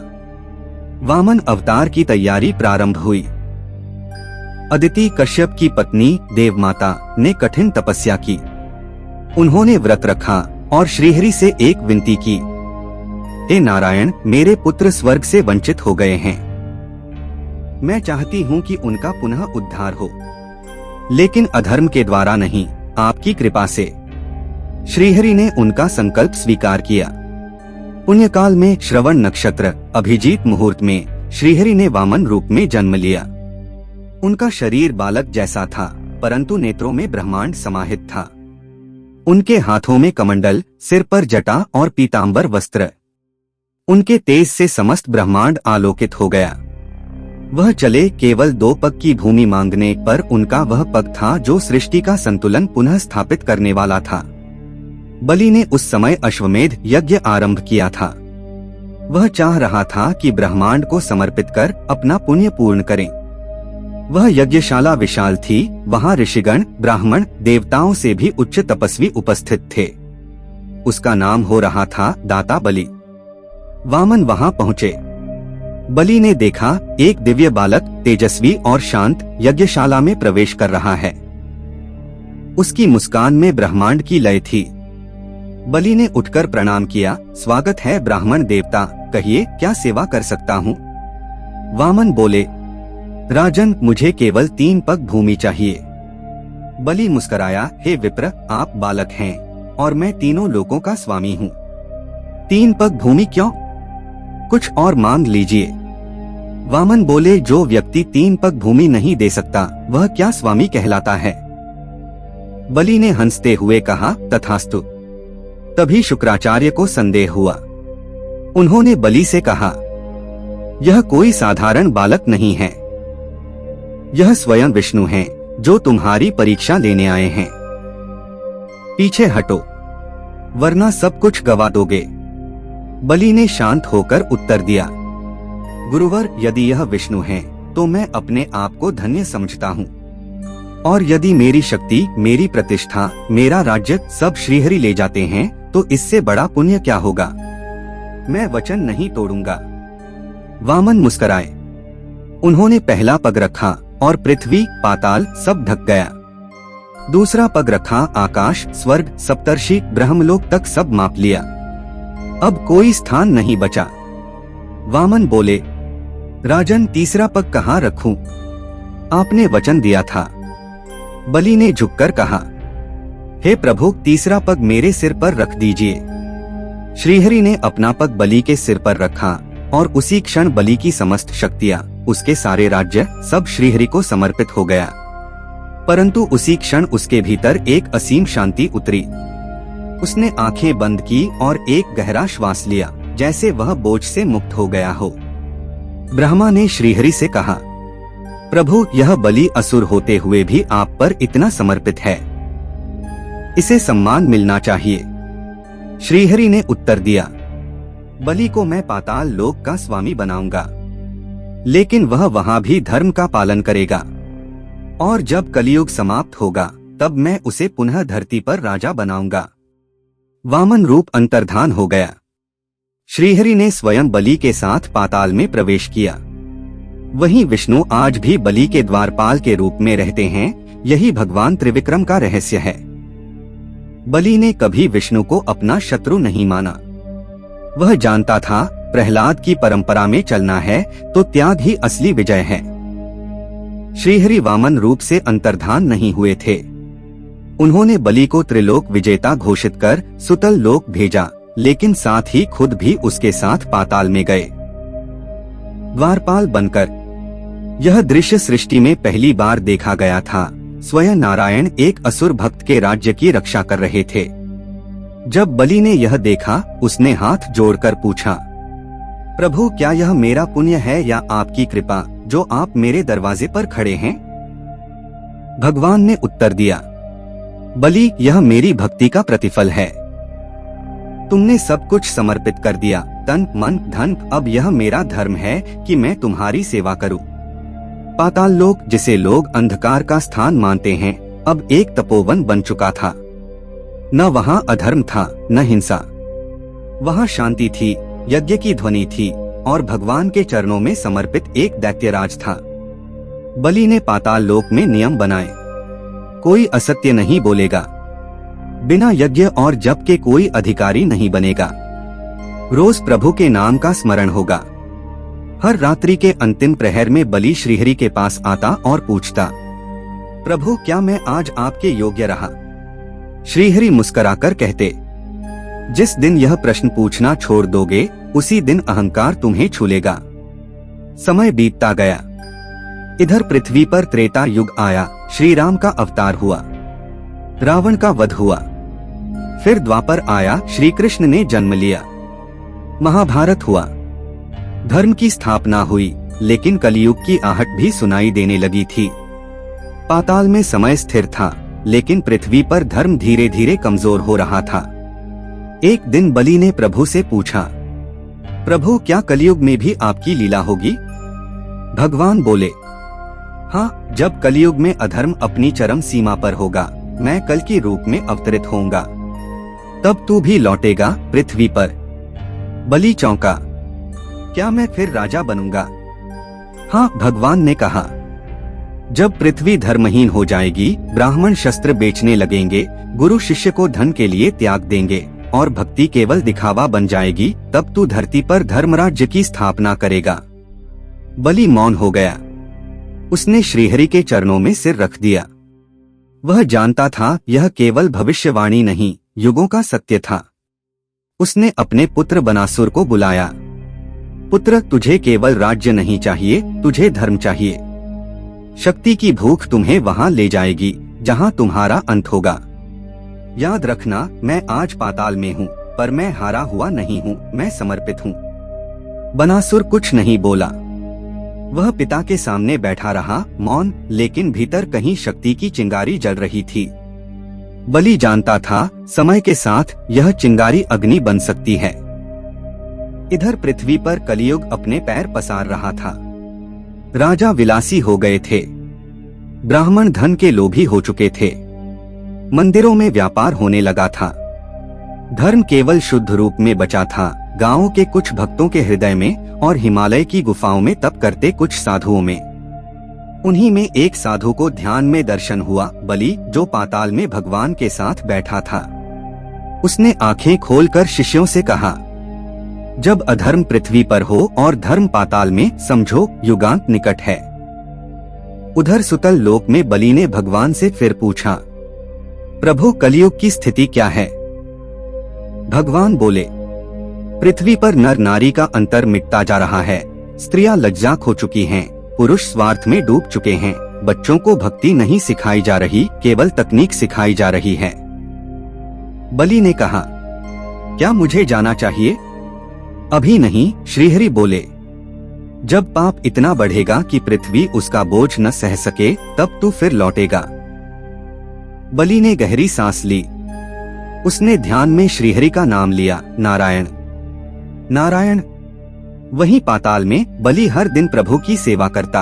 वामन अवतार की तैयारी प्रारंभ हुई। अदिति कश्यप की पत्नी देवमाता ने कठिन तपस्या की। उन्होंने व्रत रखा और श्रीहरि से एक विनती की, हे नारायण, मेरे पुत्र स्वर्ग से वंचित हो गए हैं। मैं चाहती हूँ कि उनका पुनः उद्धार हो, लेकिन अधर्म के द्वारा नहीं, आपकी कृपा से। श्रीहरि ने उनका संकल्प स्वीकार किया। पुण्यकाल में श्रवण नक्षत्र अभिजीत मुहूर्त में श्रीहरि ने वामन रूप में जन्म लिया। उनका शरीर बालक जैसा था, परंतु नेत्रों में ब्रह्मांड समाहित था। उनके हाथों में कमंडल, सिर पर जटा और पीतांबर वस्त्र। उनके तेज से समस्त ब्रह्मांड आलोकित हो गया। वह चले केवल 2 पग की भूमि मांगने पर उनका वह पग था जो सृष्टि का संतुलन पुनः स्थापित करने वाला था। बलि ने उस समय अश्वमेध यज्ञ आरंभ किया था। वह चाह रहा था कि ब्रह्मांड को समर्पित कर अपना पुण्य पूर्ण करें। वह यज्ञशाला विशाल थी, वहां ऋषिगण, ब्राह्मण, देवताओं से भी उच्च तपस्वी उपस्थित थे। उसका नाम हो रहा था दाता बलि। वामन वहां पहुंचे। बलि ने देखा एक दिव्य बालक तेजस्वी और शांत यज्ञशाला में प्रवेश कर रहा है। उसकी मुस्कान में ब्रह्मांड की लय थी। बलि ने उठकर प्रणाम किया, स्वागत है ब्राह्मण देवता, कहिए क्या सेवा कर सकता हूँ? वामन बोले, राजन, मुझे केवल 3 पग भूमि चाहिए। बलि मुस्कराया, हे विप्र, आप बालक हैं और मैं तीनों लोकों का स्वामी हूँ। 3 पग भूमि क्यों? कुछ और मांग लीजिए। वामन बोले, जो व्यक्ति 3 पग भूमि नहीं दे सकता वह क्या स्वामी कहलाता है? बलि ने हंसते हुए कहा, तथास्तु। तभी शुक्राचार्य को संदेह हुआ। उन्होंने बलि से कहा, यह कोई साधारण बालक नहीं है, यह स्वयं विष्णु हैं जो तुम्हारी परीक्षा लेने आए हैं। पीछे हटो, वरना सब कुछ गवा दोगे। बलि ने शांत होकर उत्तर दिया, गुरुवर, यदि यह विष्णु हैं, तो मैं अपने आप को धन्य समझता हूँ। और यदि मेरी शक्ति, मेरी प्रतिष्ठा, मेरा राज्य सब श्रीहरि ले जाते हैं तो इससे बड़ा पुण्य क्या होगा? मैं वचन नहीं तोड़ूंगा। वामन मुस्कराए। उन्होंने पहला पग रखा और पृथ्वी, पाताल सब ढक गया। दूसरा पग रखा, आकाश, स्वर्ग, सप्तर्षि, ब्रह्मलोक तक सब माप लिया। अब कोई स्थान नहीं बचा। वामन बोले, राजन, तीसरा पग कहाँ रखूं? आपने वचन दिया था। बलि ने झुककर कहा, हे प्रभु, तीसरा पग मेरे सिर पर रख दीजिए। श्रीहरि ने अपना पग बलि के सिर पर रखा और उसी क्षण बलि की समस्त शक्तियां, उसके सारे राज्य सब श्रीहरि को समर्पित हो गया। परंतु उसी क्षण उसके भीतर एक असीम शांति उतरी। उसने आंखें बंद की और एक गहरा श्वास लिया, जैसे वह बोझ से मुक्त हो गया हो। ब्रह्मा ने श्रीहरि से कहा, प्रभु, यह बलि असुर होते हुए भी आप पर इतना समर्पित है, इसे सम्मान मिलना चाहिए। श्रीहरि ने उत्तर दिया, बलि को मैं पाताल लोक का स्वामी बनाऊंगा, लेकिन वह वहां भी धर्म का पालन करेगा, और जब कलियुग समाप्त होगा तब मैं उसे पुनः धरती पर राजा बनाऊंगा। वामन रूप अंतर्धान हो गया। श्रीहरि ने स्वयं बलि के साथ पाताल में प्रवेश किया। वहीं विष्णु आज भी बलि के द्वारपाल के रूप में रहते हैं। यही भगवान त्रिविक्रम का रहस्य है। बलि ने कभी विष्णु को अपना शत्रु नहीं माना। वह जानता था प्रहलाद की परंपरा में चलना है तो त्याग ही असली विजय है। श्रीहरि वामन रूप से अंतर्धान नहीं हुए थे। उन्होंने बलि को त्रिलोक विजेता घोषित कर सुतल लोक भेजा, लेकिन साथ ही खुद भी उसके साथ पाताल में गए द्वारपाल बनकर। यह दृश्य सृष्टि में पहली बार देखा गया था। स्वयं नारायण एक असुर भक्त के राज्य की रक्षा कर रहे थे। जब बलि ने यह देखा, उसने हाथ जोड़कर पूछा, प्रभु क्या यह मेरा पुण्य है या आपकी कृपा जो आप मेरे दरवाजे पर खड़े हैं? भगवान ने उत्तर दिया, बलि यह मेरी भक्ति का प्रतिफल है। तुमने सब कुछ समर्पित कर दिया, तन मन धन। अब यह मेरा धर्म है कि मैं तुम्हारी सेवा करूं। पाताल लोक, जिसे लोग अंधकार का स्थान मानते हैं, अब एक तपोवन बन चुका था। न वहां अधर्म था, न हिंसा। वहां शांति थी, यज्ञ की ध्वनि थी और भगवान के चरणों में समर्पित एक दैत्यराज था। बलि ने पाताल लोक में नियम बनाए। कोई असत्य नहीं बोलेगा, बिना यज्ञ और जप के कोई अधिकारी नहीं बनेगा। रोज प्रभु के नाम का स्मरण होगा। हर रात्रि के अंतिम प्रहर में बलि श्रीहरि के पास आता और पूछता, प्रभु क्या मैं आज आपके योग्य रहा? श्रीहरि मुस्कुराकर कहते, जिस दिन यह प्रश्न पूछना छोड़ दोगे उसी दिन अहंकार तुम्हें छू लेगा। समय बीतता गया। इधर पृथ्वी पर त्रेता युग आया, श्री राम का अवतार हुआ, रावण का वध हुआ। फिर द्वापर आया, श्री कृष्ण ने जन्म लिया, महाभारत हुआ, धर्म की स्थापना हुई। लेकिन कलयुग की आहट भी सुनाई देने लगी थी। पाताल में समय स्थिर था, लेकिन पृथ्वी पर धर्म धीरे धीरे कमजोर हो रहा था। एक दिन बलि ने प्रभु से पूछा, प्रभु क्या कलयुग में भी आपकी लीला होगी? भगवान बोले, हाँ, जब कलयुग में अधर्म अपनी चरम सीमा पर होगा, मैं कल की रूप में अवतरित होऊंगा, तब तू भी लौटेगा पृथ्वी पर। बलि चौंका, क्या मैं फिर राजा बनूंगा? हाँ, भगवान ने कहा, जब पृथ्वी धर्महीन हो जाएगी, ब्राह्मण शस्त्र बेचने लगेंगे, गुरु शिष्य को धन के लिए त्याग देंगे और भक्ति केवल दिखावा बन जाएगी, तब तू धरती पर धर्मराज्य की स्थापना करेगा। बलि मौन हो गया। उसने श्रीहरि के चरणों में सिर रख दिया। वह जानता था यह केवल भविष्यवाणी नहीं, युगों का सत्य था। उसने अपने पुत्र बनासुर को बुलाया। पुत्र, तुझे केवल राज्य नहीं चाहिए, तुझे धर्म चाहिए। शक्ति की भूख तुम्हें वहां ले जाएगी जहां तुम्हारा अंत होगा। याद रखना, मैं आज पाताल में हूँ, पर मैं हारा हुआ नहीं हूँ, मैं समर्पित हूँ। बनासुर कुछ नहीं बोला। वह पिता के सामने बैठा रहा, मौन, लेकिन भीतर कहीं शक्ति की चिंगारी जल रही थी। बलि जानता था समय के साथ यह चिंगारी अग्नि बन सकती है। इधर पृथ्वी पर कलियुग अपने पैर पसार रहा था। राजा विलासी हो गए थे, ब्राह्मण धन के लोभी हो चुके थे, मंदिरों में व्यापार होने लगा था, धर्म केवल शुद्ध रूप में बचा था। गांवों के कुछ भक्तों के हृदय में और हिमालय की गुफाओं में तप करते कुछ साधुओं में। उन्हीं में एक साधु को ध्यान में दर्शन हुआ, बलि, जो पाताल में भगवान के साथ बैठा था। उसने आंखें खोलकर शिष्यों से कहा, जब अधर्म पृथ्वी पर हो और धर्म पाताल में, समझो युगांत निकट है। उधर सुतल लोक में बलि ने भगवान से फिर पूछा, प्रभु कलियुग की स्थिति क्या है? भगवान बोले, पृथ्वी पर नर नारी का अंतर मिटता जा रहा है। स्त्रियां लज्जाक हो चुकी हैं, पुरुष स्वार्थ में डूब चुके हैं, बच्चों को भक्ति नहीं सिखाई जा रही, केवल तकनीक सिखाई जा रही है। बलि ने कहा, क्या मुझे जाना चाहिए? अभी नहीं, श्रीहरि बोले, जब पाप इतना बढ़ेगा कि पृथ्वी उसका बोझ न सह सके, तब तू फिर लौटेगा। बलि ने गहरी सांस ली। उसने ध्यान में श्रीहरि का नाम लिया, नारायण नारायण। वहीं पाताल में बलि हर दिन प्रभु की सेवा करता।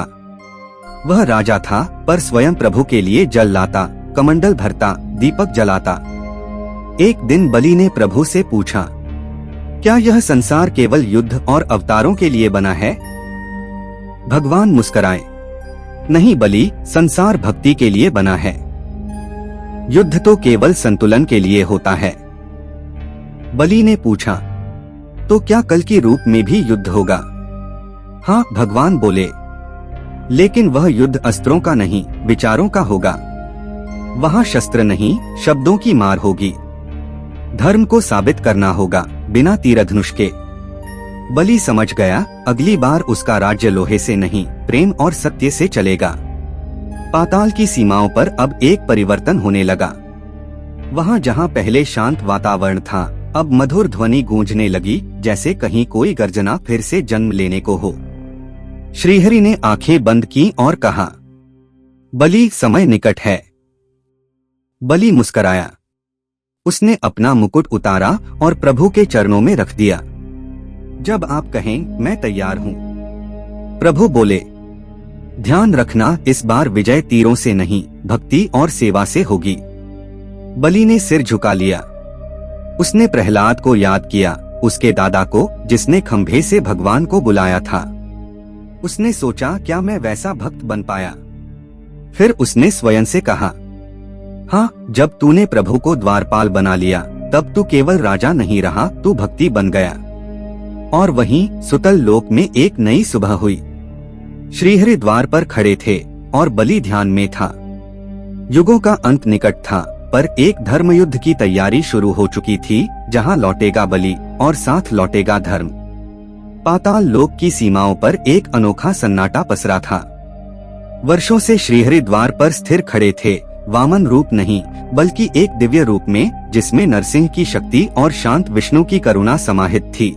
वह राजा था, पर स्वयं प्रभु के लिए जल लाता, कमंडल भरता, दीपक जलाता। एक दिन बलि ने प्रभु से पूछा, क्या यह संसार केवल युद्ध और अवतारों के लिए बना है? भगवान मुस्कुराए, नहीं बलि, संसार भक्ति के लिए बना है। युद्ध तो केवल संतुलन के लिए होता है। बलि ने पूछा, तो क्या कल की रूप में भी युद्ध होगा? हाँ, भगवान बोले, लेकिन वह युद्ध अस्त्रों का नहीं, विचारों का होगा। वहाँ शस्त्र नहीं, शब्दों की मार होगी। धर्म को साबित करना होगा, बिना तीर धनुष के। बलि समझ गया, अगली बार उसका राज्य लोहे से नहीं, प्रेम और सत्य से चलेगा। पाताल की सीमाओं पर अब एक परिवर्तन होने लगा। वहाँ जहाँ पहले शांत वातावरण था, अब मधुर ध्वनि गूंजने लगी, जैसे कहीं कोई गर्जना फिर से जन्म लेने को हो। श्रीहरि ने आंखें बंद की और कहा, बलि, समय निकट है। बलि मुस्कराया। उसने अपना मुकुट उतारा और प्रभु के चरणों में रख दिया। जब आप कहें, मैं तैयार हूँ। प्रभु बोले, ध्यान रखना, इस बार विजय तीरों से नहीं, भक्ति और सेवा से होगी। बलि ने सिर झुका लिया। उसने प्रहलाद को याद किया, उसके दादा को, जिसने खंभे से भगवान को बुलाया था। उसने सोचा, क्या मैं वैसा भक्त बन पाया? फिर उसने स्वयं से कहा, हाँ, जब तूने प्रभु को द्वारपाल बना लिया, तब तू केवल राजा नहीं रहा, तू भक्ति बन गया। और वहीं सुतल लोक में एक नई सुबह हुई। श्रीहरि द्वार पर खड़े थे और बलि ध्यान में था। युगों का अंत निकट था, पर एक धर्म युद्ध की तैयारी शुरू हो चुकी थी, जहां लौटेगा बलि और साथ लौटेगा धर्म। पाताल लोक की सीमाओं पर एक अनोखा सन्नाटा पसरा था। वर्षों से श्रीहरि द्वार पर स्थिर खड़े थे, वामन रूप नहीं, बल्कि एक दिव्य रूप में, जिसमें नरसिंह की शक्ति और शांत विष्णु की करुणा समाहित थी।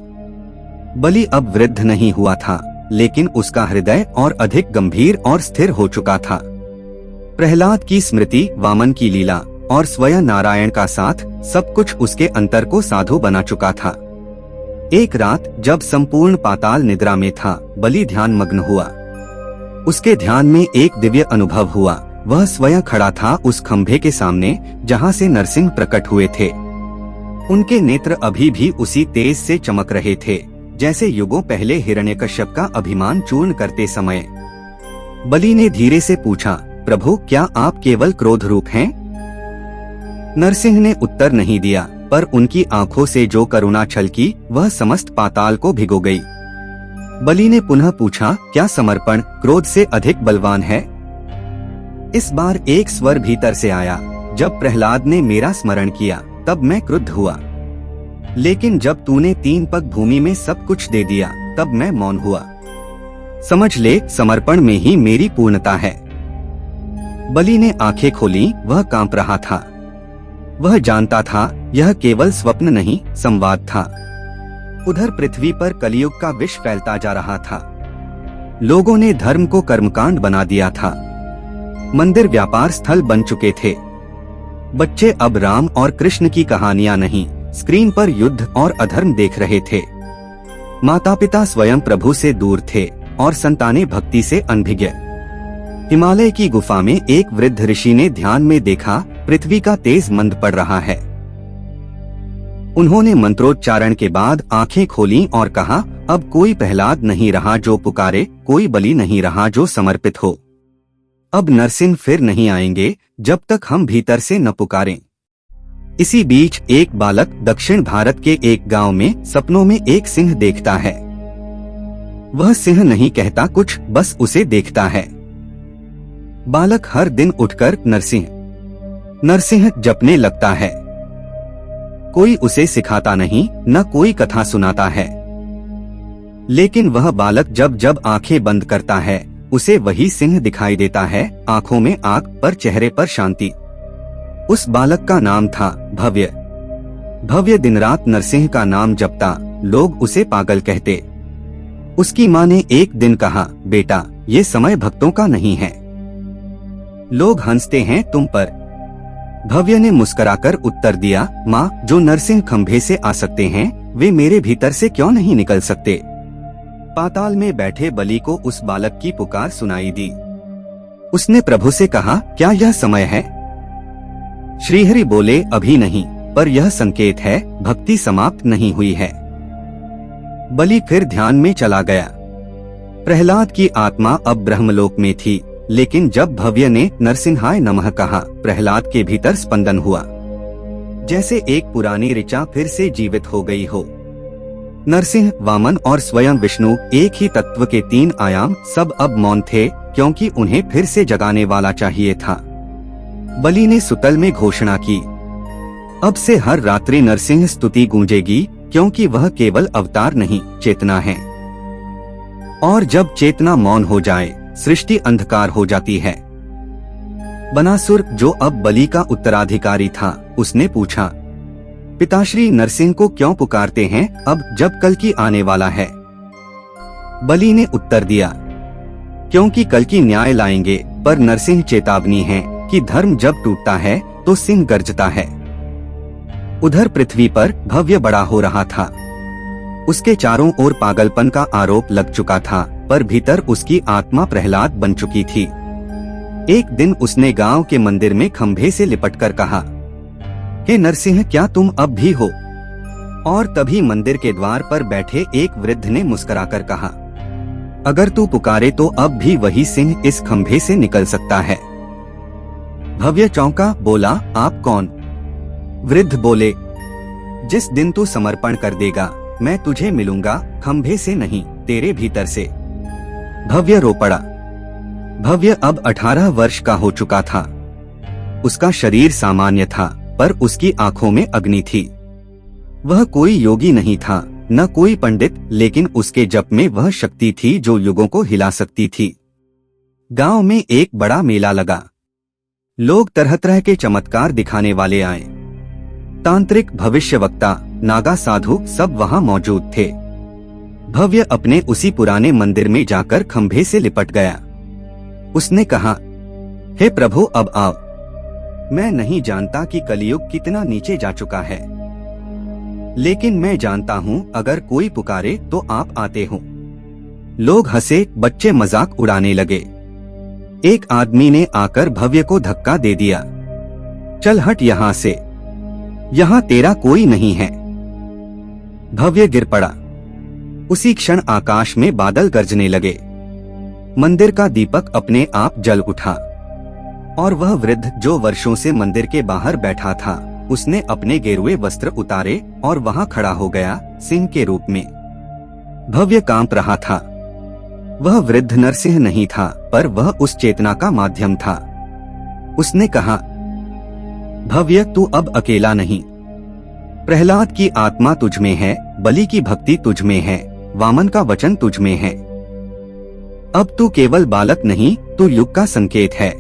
बलि अब वृद्ध नहीं हुआ था, लेकिन उसका हृदय और अधिक गंभीर और स्थिर हो चुका था। प्रहलाद की स्मृति, वामन की लीला और स्वयं नारायण का साथ, सब कुछ उसके अंतर को साधु बना चुका था। एक रात जब संपूर्ण पाताल निद्रा में था, बलि ध्यान मग्न हुआ। उसके ध्यान में एक दिव्य अनुभव हुआ। वह स्वयं खड़ा था उस खंभे के सामने, जहां से नरसिंह प्रकट हुए थे। उनके नेत्र अभी भी उसी तेज से चमक रहे थे, जैसे युगों पहले हिरण्यकश्यप का अभिमान चूर्ण करते समय। बलि ने धीरे से पूछा, प्रभु, क्या आप केवल क्रोध रूप हैं? नरसिंह ने उत्तर नहीं दिया, पर उनकी आंखों से जो करुणा छलकी, वह समस्त पाताल को भिगो गई। बलि ने पुनः पूछा, क्या समर्पण क्रोध से अधिक बलवान है? इस बार एक स्वर भीतर से आया, जब प्रहलाद ने मेरा स्मरण किया, तब मैं क्रुद्ध हुआ। लेकिन जब तूने 3 पग भूमि में सब कुछ दे दिया, तब मैं मौन हुआ। समझ ले, समर्पण में ही मेरी पूर्णता है। बलि ने आंखें खोली, वह कांप रहा था। वह जानता था, यह केवल स्वप्न नहीं, संवाद था। उधर पृथ्वी पर कलियुग का विष फैलता जा रहा था। लोगों ने धर्म को कर्मकांड बना दिया था। मंदिर व्यापार स्थल बन चुके थे। बच्चे अब राम और कृष्ण की कहानियां नहीं, स्क्रीन पर युद्ध और अधर्म देख रहे थे। माता पिता स्वयं प्रभु से दूर थे और संतानें भक्ति से अनभिज्ञ। हिमालय की गुफा में एक वृद्ध ऋषि ने ध्यान में देखा, पृथ्वी का तेज मंद पड़ रहा है। उन्होंने मंत्रोच्चारण के बाद आंखें खोलीं और कहा, अब कोई प्रहलाद नहीं रहा जो पुकारे, कोई बलि नहीं रहा जो समर्पित हो। अब नरसिंह फिर नहीं आएंगे, जब तक हम भीतर से न पुकारें। इसी बीच एक बालक दक्षिण भारत के एक गांव में सपनों में एक सिंह देखता है। वह सिंह नहीं कहता कुछ, बस उसे देखता है। बालक हर दिन उठकर नरसिंह नरसिंह जपने लगता है। कोई उसे सिखाता नहीं, न कोई कथा सुनाता है। लेकिन वह बालक जब जब आंखें बंद करता है, उसे वही सिंह दिखाई देता है, आंखों में आग, पर चेहरे पर शांति। उस बालक का नाम था भव्य। भव्य दिन रात नरसिंह का नाम जपता, लोग उसे पागल कहते। उसकी माँ ने एक दिन कहा, बेटा, ये समय भक्तों का नहीं है। लोग हंसते हैं तुम पर। भव्य ने मुस्कुराकर उत्तर दिया, माँ, जो नरसिंह खंभे से आ सकते हैं, वे मेरे भीतर से क्यों नहीं निकल सकते? पाताल में बैठे बलि को उस बालक की पुकार सुनाई दी। उसने प्रभु से कहा, क्या यह समय है? श्रीहरि बोले, अभी नहीं, पर यह संकेत है, भक्ति समाप्त नहीं हुई है। बलि फिर ध्यान में चला गया। प्रहलाद की आत्मा अब ब्रह्मलोक में थी, लेकिन जब भव्य ने नरसिंहाय नमः कहा, प्रहलाद के भीतर स्पंदन हुआ, जैसे एक पुरानी ऋचा फिर से जीवित हो गई हो। नरसिंह, वामन और स्वयं विष्णु, एक ही तत्व के तीन आयाम, सब अब मौन थे, क्योंकि उन्हें फिर से जगाने वाला चाहिए था। बलि ने सुतल में घोषणा की, अब से हर रात्रि नरसिंह स्तुति गूंजेगी, क्योंकि वह केवल अवतार नहीं, चेतना है। और जब चेतना मौन हो जाए, सृष्टि अंधकार हो जाती है। बनासुर, जो अब बलि का उत्तराधिकारी था, उसने पूछा, पिताश्री नरसिंह को क्यों पुकारते हैं, अब जब कल की आने वाला है? बलि ने उत्तर दिया, क्योंकि कल की न्याय लाएंगे, पर नरसिंह चेतावनी है कि धर्म जब टूटता है तो सिंह गर्जता है। उधर पृथ्वी पर भव्य बड़ा हो रहा था। उसके चारों ओर पागलपन का आरोप लग चुका था, पर भीतर उसकी आत्मा प्रहलाद बन चुकी थी। एक दिन उसने गांव के मंदिर में खंभे से लिपटकर कहा, हे नरसिंह, क्या तुम अब भी हो? और तभी मंदिर के द्वार पर बैठे एक वृद्ध ने मुस्कुराकर कहा, अगर तू पुकारे तो अब भी वही सिंह इस खंभे से निकल सकता है। भव्य चौंका, बोला, आप कौन? वृद्ध बोले, जिस दिन तू समर्पण कर देगा, मैं तुझे मिलूंगा, खंभे से नहीं, तेरे भीतर से। भव्य रो पड़ा। भव्य अब 18 वर्ष का हो चुका था। उसका शरीर सामान्य था, पर उसकी आंखों में अग्नि थी। वह कोई योगी नहीं था, न कोई पंडित, लेकिन उसके जप में वह शक्ति थी जो युगों को हिला सकती थी। गांव में एक बड़ा मेला लगा। लोग तरह तरह के चमत्कार दिखाने वाले आए। तांत्रिक, भविष्यवक्ता, नागा साधु सब वहां मौजूद थे। भव्य अपने उसी पुराने मंदिर में जाकर खंभे से लिपट गया। उसने कहा, हे प्रभु, अब आओ। मैं नहीं जानता कि कलियुग कितना नीचे जा चुका है, लेकिन मैं जानता हूँ अगर कोई पुकारे तो आप आते हो। लोग हंसे, बच्चे मजाक उड़ाने लगे। एक आदमी ने आकर भव्य को धक्का दे दिया, चल हट यहाँ से, यहाँ तेरा कोई नहीं है। भव्य गिर पड़ा। उसी क्षण आकाश में बादल गरजने लगे। मंदिर का दीपक अपने आप जल उठा और वह वृद्ध जो वर्षों से मंदिर के बाहर बैठा था, उसने अपने गेरुए वस्त्र उतारे और वहां खड़ा हो गया, सिंह के रूप में। भव्य कांप रहा था। वह वृद्ध नरसिंह नहीं था, पर वह उस चेतना का माध्यम था। उसने कहा, भव्य, तू अब अकेला नहीं। प्रहलाद की आत्मा तुझ में है, बलि की भक्ति तुझ में है, वामन का वचन तुझ में है। अब तू केवल बालक नहीं, तू युग का संकेत है।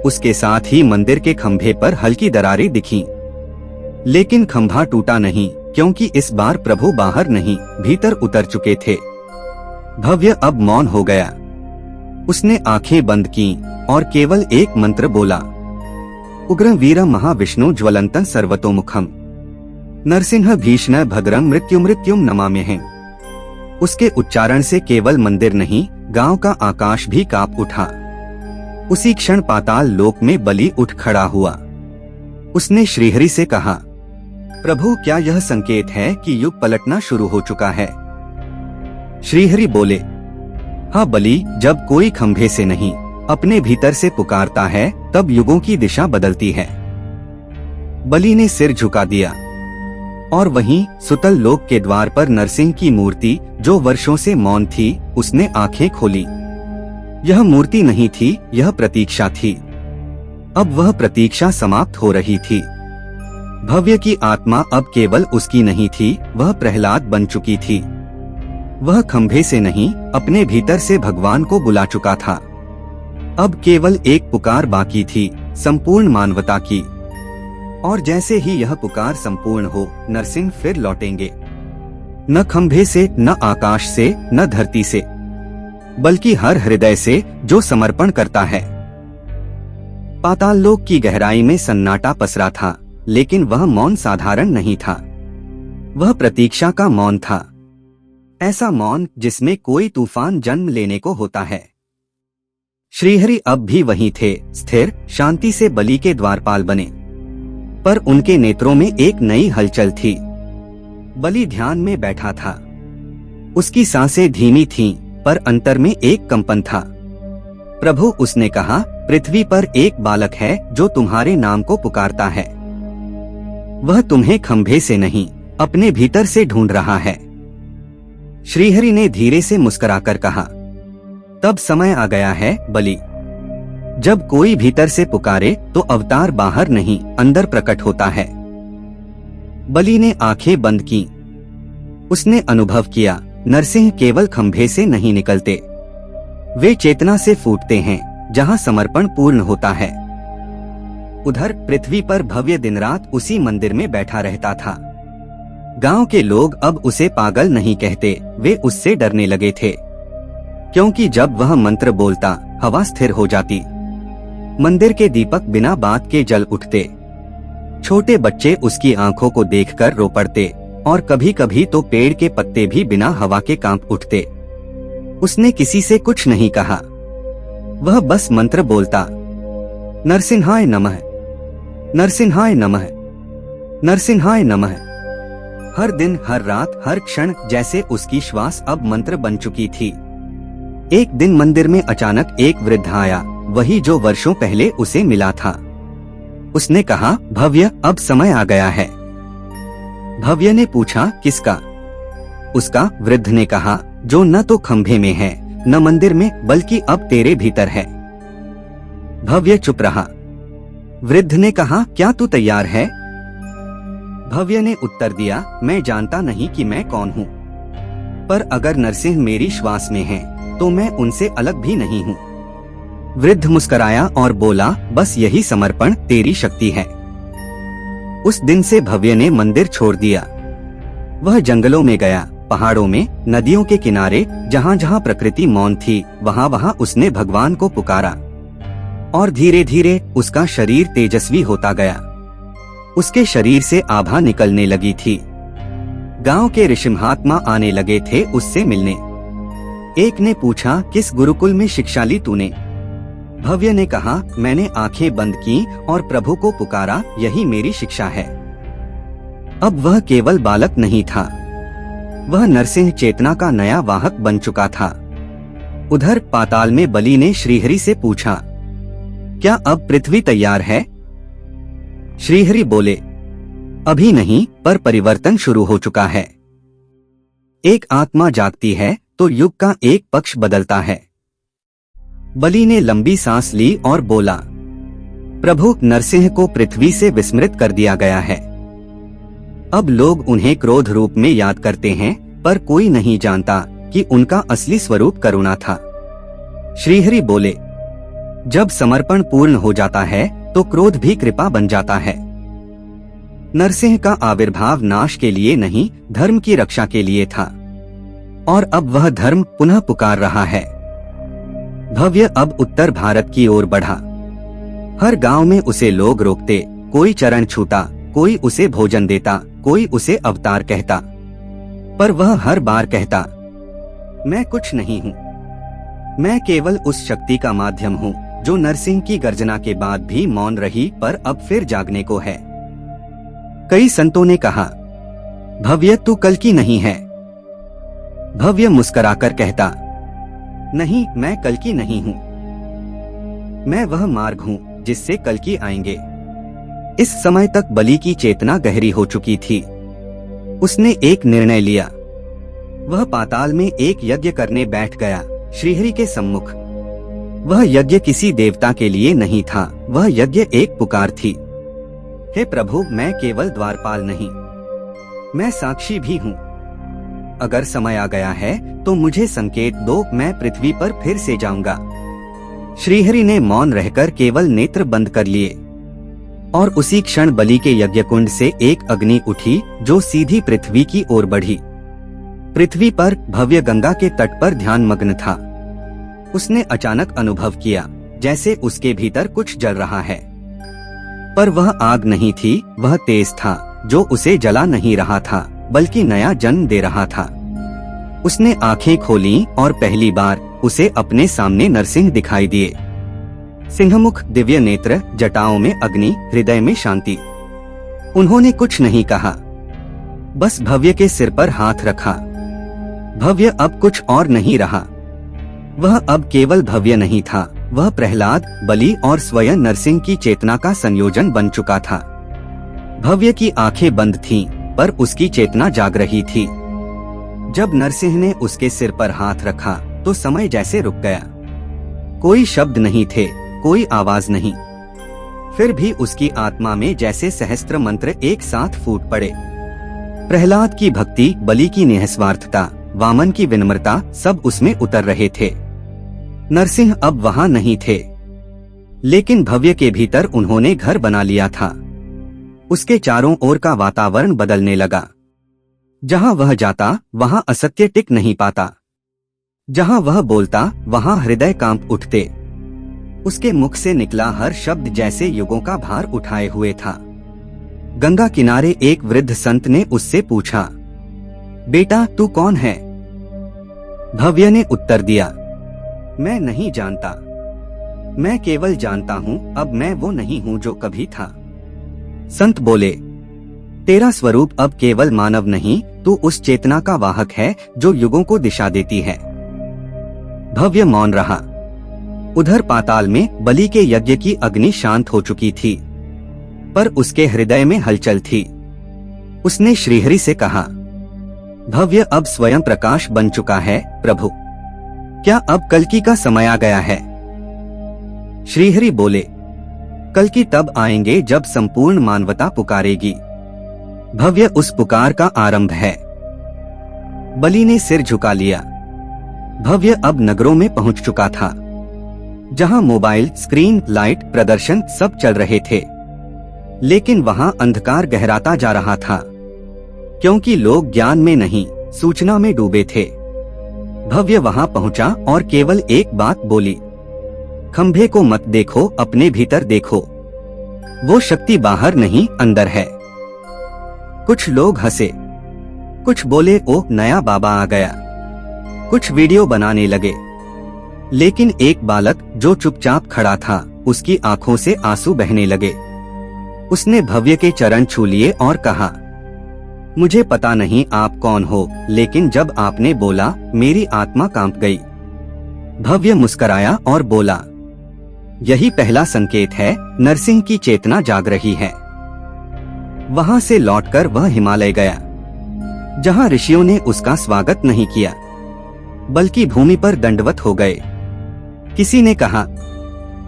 उसके साथ ही मंदिर के खंभे पर हल्की दरारें दिखीं, लेकिन खंभा टूटा नहीं, क्योंकि इस बार प्रभु बाहर नहीं, भीतर उतर चुके थे। भव्य अब मौन हो गया। उसने आंखें बंद की और केवल एक मंत्र बोला, उग्रं वीरं महाविष्णु ज्वलंतं सर्वतोमुखम नरसिंह भीषण भद्रं मृत्युम नमाम्यहम्। उसके उच्चारण से केवल मंदिर नहीं, गांव का आकाश भी कांप उठा। उसी क्षण पाताल लोक में बलि उठ खड़ा हुआ। उसने श्रीहरि से कहा, प्रभु, क्या यह संकेत है कि युग पलटना शुरू हो चुका है? श्रीहरि बोले, हाँ बलि, जब कोई खंभे से नहीं, अपने भीतर से पुकारता है, तब युगों की दिशा बदलती है। बलि ने सिर झुका दिया और वहीं सुतल लोक के द्वार पर नरसिंह की मूर्ति, जो वर्षों से मौन थी, उसने आंखें खोली। यह मूर्ति नहीं थी, यह प्रतीक्षा थी। अब वह प्रतीक्षा समाप्त हो रही थी। भव्य की आत्मा अब केवल उसकी नहीं थी, वह प्रहलाद बन चुकी थी। वह खंभे से नहीं, अपने भीतर से भगवान को बुला चुका था। अब केवल एक पुकार बाकी थी, संपूर्ण मानवता की। और जैसे ही यह पुकार संपूर्ण हो, नरसिंह फिर लौटेंगे, न खंभे से, न आकाश से, न धरती से, बल्कि हर हृदय से जो समर्पण करता है। पाताल लोक की गहराई में सन्नाटा पसरा था, लेकिन वह मौन साधारण नहीं था। वह प्रतीक्षा का मौन था, ऐसा मौन जिसमें कोई तूफान जन्म लेने को होता है। श्रीहरि अब भी वहीं थे, स्थिर, शांति से बलि के द्वारपाल बने, पर उनके नेत्रों में एक नई हलचल थी। बलि ध्यान में बैठा था। उसकी सांसें धीमी थीं, पर अंतर में एक कंपन था। प्रभु, उसने कहा, पृथ्वी पर एक बालक है जो तुम्हारे नाम को पुकारता है। वह तुम्हें खंभे से नहीं, अपने भीतर से ढूंढ रहा है। श्रीहरि ने धीरे से मुस्कुराकर कहा, तब समय आ गया है बलि। जब कोई भीतर से पुकारे तो अवतार बाहर नहीं, अंदर प्रकट होता है। बलि ने आंखें बंद की। उसने अनुभव किया, नरसिंह केवल खंभे से नहीं निकलते, वे चेतना से फूटते हैं, जहां समर्पण पूर्ण होता है। उधर पृथ्वी पर भव्य दिन रात उसी मंदिर में बैठा रहता था। गांव के लोग अब उसे पागल नहीं कहते, वे उससे डरने लगे थे, क्योंकि जब वह मंत्र बोलता, हवा स्थिर हो जाती, मंदिर के दीपक बिना बात के जल उठते, छोटे बच्चे उसकी आंखों को देखकर रो पड़ते, और कभी कभी तो पेड़ के पत्ते भी बिना हवा के कांप उठते। उसने किसी से कुछ नहीं कहा, वह बस मंत्र बोलता, नरसिंहाय नमः, नरसिंहाय नमः, नरसिंहाय नमः। हर दिन, हर रात, हर क्षण जैसे उसकी श्वास अब मंत्र बन चुकी थी। एक दिन मंदिर में अचानक एक वृद्ध आया, वही जो वर्षों पहले उसे मिला था। उसने कहा, भव्य, अब समय आ गया है। भव्य ने पूछा, किसका? उसका। वृद्ध ने कहा, जो न तो खंभे में है, न मंदिर में, बल्कि अब तेरे भीतर है। भव्य चुप रहा। वृद्ध ने कहा, क्या तू तैयार है? भव्य ने उत्तर दिया, मैं जानता नहीं कि मैं कौन हूँ, पर अगर नरसिंह मेरी श्वास में है, तो मैं उनसे अलग भी नहीं हूँ। वृद्ध मुस्कुराया और बोला, बस यही समर्पण तेरी शक्ति है। उस दिन से भव्य ने मंदिर छोड़ दिया। वह जंगलों में गया, पहाड़ों में, नदियों के किनारे, जहाँ जहाँ प्रकृति मौन थी, वहाँ वहाँ उसने भगवान को पुकारा, और धीरे धीरे उसका शरीर तेजस्वी होता गया। उसके शरीर से आभा निकलने लगी थी। गांव के ऋषि महात्मा आने लगे थे उससे मिलने। एक ने पूछा, किस गुरुकुल में शिक्षा ली तूने? भव्य ने कहा, मैंने आंखें बंद की और प्रभु को पुकारा, यही मेरी शिक्षा है। अब वह केवल बालक नहीं था, वह नरसिंह चेतना का नया वाहक बन चुका था। उधर पाताल में बलि ने श्रीहरि से पूछा, क्या अब पृथ्वी तैयार है? श्रीहरि बोले, अभी नहीं, पर परिवर्तन शुरू हो चुका है। एक आत्मा जागती है तो युग का एक पक्ष बदलता है। बलि ने लंबी सांस ली और बोला, प्रभु, नरसिंह को पृथ्वी से विस्मृत कर दिया गया है। अब लोग उन्हें क्रोध रूप में याद करते हैं, पर कोई नहीं जानता कि उनका असली स्वरूप करुणा था। श्रीहरि बोले, जब समर्पण पूर्ण हो जाता है तो क्रोध भी कृपा बन जाता है। नरसिंह का आविर्भाव नाश के लिए नहीं, धर्म की रक्षा के लिए था, और अब वह धर्म पुनः पुकार रहा है। भव्य अब उत्तर भारत की ओर बढ़ा। हर गांव में उसे लोग रोकते, कोई चरण छूता, कोई उसे भोजन देता, कोई उसे अवतार कहता, पर वह हर बार कहता, मैं कुछ नहीं हूँ, मैं केवल उस शक्ति का माध्यम हूँ जो नरसिंह की गर्जना के बाद भी मौन रही, पर अब फिर जागने को है। कई संतों ने कहा, भव्य, तू कल की नहीं है। भव्य मुस्कुराकर कहता, नहीं, मैं कल की नहीं हूँ, मैं वह मार्ग हूँ जिससे कल की आएंगे। इस समय तक बलि की चेतना गहरी हो चुकी थी। उसने एक निर्णय लिया। वह पाताल में एक यज्ञ करने बैठ गया, श्रीहरि के सम्मुख। वह यज्ञ किसी देवता के लिए नहीं था, वह यज्ञ एक पुकार थी। हे प्रभु, मैं केवल द्वारपाल नहीं, मैं साक्षी भी हूँ। अगर समय आ गया है तो मुझे संकेत दो, मैं पृथ्वी पर फिर से जाऊंगा। श्रीहरि ने मौन रहकर केवल नेत्र बंद कर लिए, और उसी क्षण बलि के यज्ञ कुंड से एक अग्नि उठी जो सीधी पृथ्वी की ओर बढ़ी। पृथ्वी पर भव्य गंगा के तट पर ध्यान मग्न था। उसने अचानक अनुभव किया जैसे उसके भीतर कुछ जल रहा है, पर वह आग नहीं थी, वह तेज था जो उसे जला नहीं रहा था बल्कि नया जन्म दे रहा था। उसने आंखें खोलीं और पहली बार उसे अपने सामने नरसिंह दिखाई दिए। सिंहमुख, दिव्य नेत्र, जटाओं में अग्नि, हृदय में शांति। उन्होंने कुछ नहीं कहा, बस भव्य के सिर पर हाथ रखा। भव्य अब कुछ और नहीं रहा, वह अब केवल भव्य नहीं था, वह प्रहलाद, बलि और स्वयं नरसिंह की चेतना का संयोजन बन चुका था। भव्य की आंखें बंद थीं, पर उसकी चेतना जाग रही थी। जब नरसिंह ने उसके सिर पर हाथ रखा तो समय जैसे रुक गया। कोई शब्द नहीं थे, कोई आवाज नहीं। फिर भी उसकी आत्मा में जैसे सहस्त्र मंत्र एक साथ फूट पड़े। प्रहलाद की भक्ति, बलि की निस्वार्थता, वामन की विनम्रता, सब उसमें उतर रहे थे। नरसिंह अब वहां नहीं थे, लेकिन भव्य के भीतर उन्होंने घर बना लिया था। उसके चारों ओर का वातावरण बदलने लगा। जहां वह जाता वहां असत्य टिक नहीं पाता। जहां वह बोलता वहां हृदय कांप उठते। उसके मुख से निकला हर शब्द जैसे युगों का भार उठाए हुए था। गंगा किनारे एक वृद्ध संत ने उससे पूछा, बेटा तू कौन है? भव्य ने उत्तर दिया, मैं नहीं जानता। मैं केवल जानता हूँ अब मैं वो नहीं हूँ जो कभी था। संत बोले, तेरा स्वरूप अब केवल मानव नहीं, तू उस चेतना का वाहक है जो युगों को दिशा देती है। भव्य मौन रहा। उधर पाताल में बलि के यज्ञ की अग्नि शांत हो चुकी थी, पर उसके हृदय में हलचल थी। उसने श्रीहरि से कहा, भव्य अब स्वयं प्रकाश बन चुका है प्रभु। क्या अब कल्कि का समय आ गया है? श्रीहरि बोले, कल्कि तब आएंगे जब संपूर्ण मानवता पुकारेगी। भव्य उस पुकार का आरंभ है। बलि ने सिर झुका लिया। भव्य अब नगरों में पहुंच चुका था, जहां मोबाइल, स्क्रीन, लाइट, प्रदर्शन सब चल रहे थे। लेकिन वहां अंधकार गहराता जा रहा था, क्योंकि लोग ज्ञान में नहीं, सूचना में डूबे थे। भव्य वहां पहुंचा और केवल एक बात बोली, खंभे को मत देखो, अपने भीतर देखो। वो शक्ति बाहर नहीं, अंदर है। कुछ लोग हंसे, कुछ बोले, ओह नया बाबा आ गया। कुछ वीडियो बनाने लगे, लेकिन एक बालक जो चुपचाप खड़ा था, उसकी आंखों से आंसू बहने लगे। उसने भव्य के चरण छू लिए और कहा, मुझे पता नहीं आप कौन हो, लेकिन जब आपने बोला मेरी आत्मा कांप गई। भव्य मुस्कराया और बोला, यही पहला संकेत है, नरसिंह की चेतना जाग रही है। वहां से लौटकर वह हिमालय गया, जहां ऋषियों ने उसका स्वागत नहीं किया, बल्कि भूमि पर दंडवत हो गए। किसी ने कहा,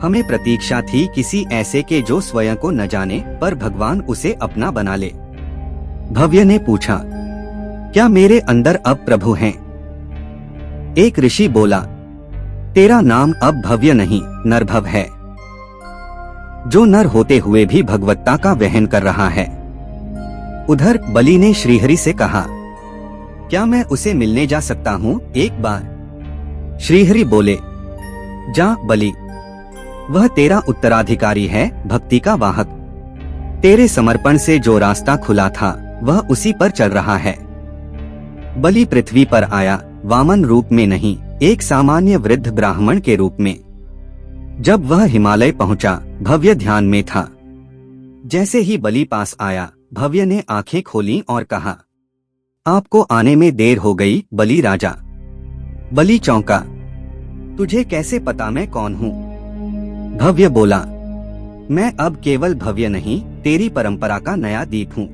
हमें प्रतीक्षा थी किसी ऐसे के जो स्वयं को न जाने, पर भगवान उसे अपना बना ले। भव्य ने पूछा, क्या मेरे अंदर अब प्रभु हैं? एक ऋषि बोला, तेरा नाम अब भव्य नहीं, नरभव है, जो नर होते हुए भी भगवत्ता का वहन कर रहा है। उधर बलि ने श्रीहरि से कहा, क्या मैं उसे मिलने जा सकता हूँ एक बार? श्रीहरि बोले, जा बलि, वह तेरा उत्तराधिकारी है, भक्ति का वाहक। तेरे समर्पण से जो रास्ता खुला था वह उसी पर चल रहा है। बलि पृथ्वी पर आया, वामन रूप में नहीं, एक सामान्य वृद्ध ब्राह्मण के रूप में। जब वह हिमालय पहुंचा, भव्य ध्यान में था। जैसे ही बलि पास आया, भव्य ने आंखें खोली और कहा, आपको आने में देर हो गई बलि राजा। बलि चौंका, तुझे कैसे पता मैं कौन हूँ? भव्य बोला, मैं अब केवल भव्य नहीं, तेरी परंपरा का नया दीप हूँ।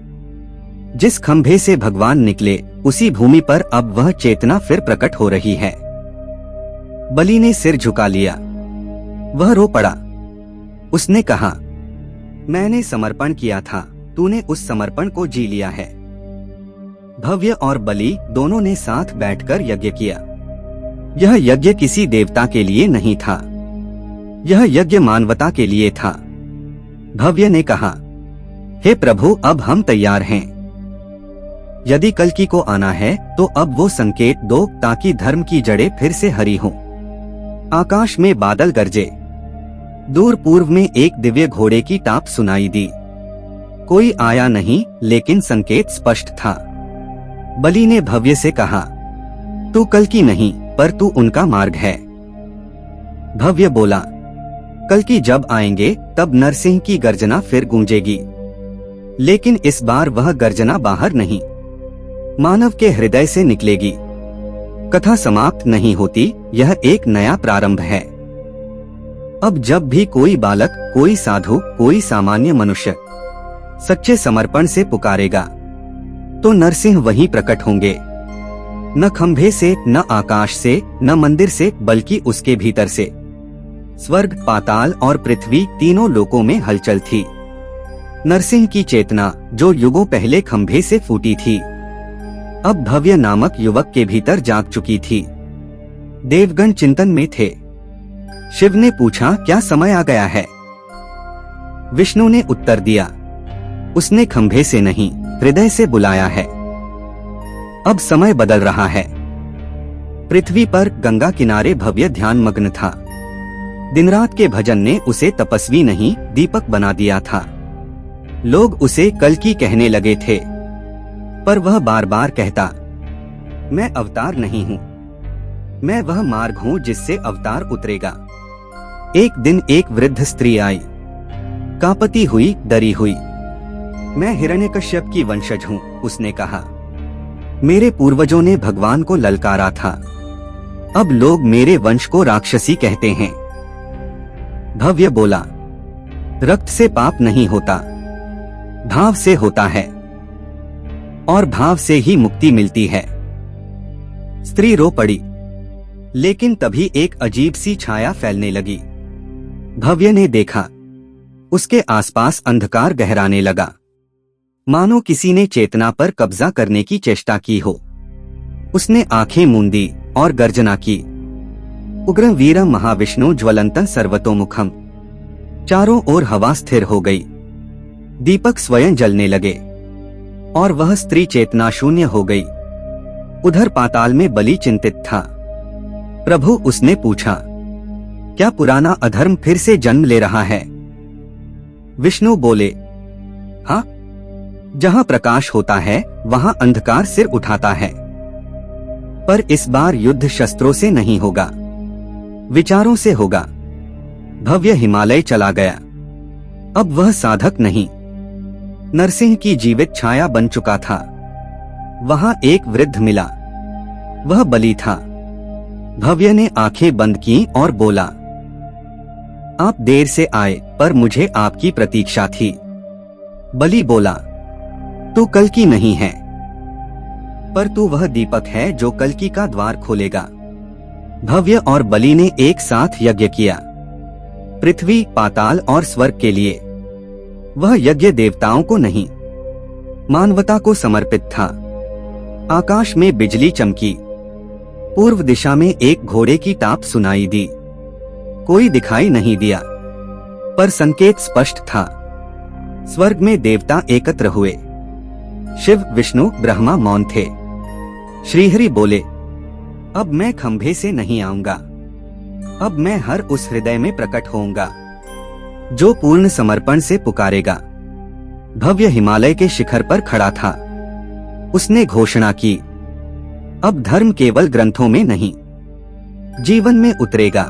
जिस खंभे से भगवान निकले, उसी भूमि पर अब वह चेतना फिर प्रकट हो रही है। बलि ने सिर झुका लिया। वह रो पड़ा। उसने कहा, मैंने समर्पण किया था, तूने उस समर्पण को जी लिया है। भव्य और बलि दोनों ने साथ बैठकर यज्ञ किया। यह यज्ञ किसी देवता के लिए नहीं था, यह यज्ञ मानवता के लिए था। भव्य ने कहा, हे प्रभु, अब हम तैयार हैं। यदि कल्कि को आना है तो अब वो संकेत दो, ताकि धर्म की जड़ें फिर से हरी हों। आकाश में बादल गरजे। दूर पूर्व में एक दिव्य घोड़े की टाप सुनाई दी। कोई आया नहीं, लेकिन संकेत स्पष्ट था। बलि ने भव्य से कहा, तू कल्कि नहीं, पर तू उनका मार्ग है। भव्य बोला, कल्कि जब आएंगे तब नरसिंह की गर्जना फिर गूंजेगी, लेकिन इस बार वह गर्जना बाहर नहीं, मानव के हृदय से निकलेगी। कथा समाप्त नहीं होती, यह एक नया प्रारंभ है। अब जब भी कोई बालक, कोई साधु, कोई सामान्य मनुष्य सच्चे समर्पण से पुकारेगा तो नरसिंह वहीं प्रकट होंगे, न खंभे से, न आकाश से, न मंदिर से, बल्कि उसके भीतर से। स्वर्ग, पाताल और पृथ्वी तीनों लोकों में हलचल थी। नरसिंह की चेतना जो युगों पहले खंभे से फूटी थी, अब भव्य नामक युवक के भीतर जाग चुकी थी। देवगण चिंतन में थे। शिव ने पूछा, क्या समय आ गया है? विष्णु ने उत्तर दिया, उसने खंभे से नहीं, हृदय से बुलाया है। अब समय बदल रहा है। पृथ्वी पर गंगा किनारे भव्य ध्यान मग्न था। दिन रात के भजन ने उसे तपस्वी नहीं, दीपक बना दिया था। लोग उसे कल्कि कहने लगे थे, पर वह बार बार कहता, मैं अवतार नहीं हूँ, मैं वह मार्ग हूँ जिससे अवतार उतरेगा। एक दिन एक वृद्ध स्त्री आई, कांपती हुई, डरी हुई। मैं हिरण्यकश्यप की वंशज हूँ, उसने कहा। मेरे पूर्वजों ने भगवान को ललकारा था, अब लोग मेरे वंश को राक्षसी कहते हैं। भव्य बोला, रक्त से पाप नहीं होता, भाव से होता है, और भाव से ही मुक्ति मिलती है। स्त्री रो पड़ी, लेकिन तभी एक अजीब सी छाया फैलने लगी। भव्य ने देखा, उसके आसपास अंधकार गहराने लगा, मानो किसी ने चेतना पर कब्जा करने की चेष्टा की हो। उसने आंखें मूंदी और गर्जना की, उग्रं वीरं महाविष्णु ज्वलंतं सर्वतोमुखम। चारों ओर हवा स्थिर हो गई, दीपक स्वयं जलने लगे और वह स्त्री चेतना शून्य हो गई। उधर पाताल में बलि चिंतित था। प्रभु, उसने पूछा, क्या पुराना अधर्म फिर से जन्म ले रहा है? विष्णु बोले, हाँ, जहां प्रकाश होता है वहां अंधकार सिर उठाता है। पर इस बार युद्ध शस्त्रों से नहीं होगा, विचारों से होगा। भव्य हिमालय चला गया। अब वह साधक नहीं, नरसिंह की जीवित छाया बन चुका था। वहां एक वृद्ध मिला, वह बलि था। भव्य ने आंखें बंद की और बोला, आप देर से आए, पर मुझे आपकी प्रतीक्षा थी। बलि बोला, तू कल्कि नहीं है, पर तू वह दीपक है जो कल्कि का द्वार खोलेगा। भव्य और बलि ने एक साथ यज्ञ किया, पृथ्वी, पाताल और स्वर्ग के लिए। वह यज्ञ देवताओं को नहीं, मानवता को समर्पित था। आकाश में बिजली चमकी, पूर्व दिशा में एक घोड़े की टाप सुनाई दी। कोई दिखाई नहीं दिया, पर संकेत स्पष्ट था। स्वर्ग में देवता एकत्र हुए। शिव, विष्णु, ब्रह्मा मौन थे। श्रीहरि बोले, अब मैं खंभे से नहीं आऊंगा, अब मैं हर उस हृदय में प्रकट होऊंगा जो पूर्ण समर्पण से पुकारेगा। भव्य हिमालय के शिखर पर खड़ा था। उसने घोषणा की, अब धर्म केवल ग्रंथों में नहीं, जीवन में उतरेगा।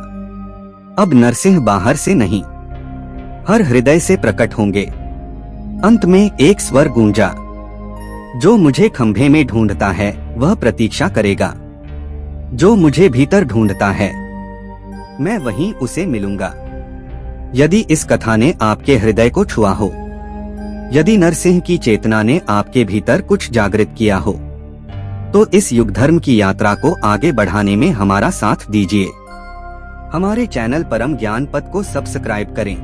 अब नरसिंह बाहर से नहीं, हर हृदय से प्रकट होंगे। अंत में एक स्वर गूंजा, जो मुझे खंभे में ढूंढता है वह प्रतीक्षा करेगा, जो मुझे भीतर ढूंढता है मैं वहीं उसे मिलूंगा। यदि इस कथा ने आपके हृदय को छुआ हो, यदि नरसिंह की चेतना ने आपके भीतर कुछ जागृत किया हो, तो इस युग धर्म की यात्रा को आगे बढ़ाने में हमारा साथ दीजिए। हमारे चैनल परम ज्ञान पथ को सब्सक्राइब करें,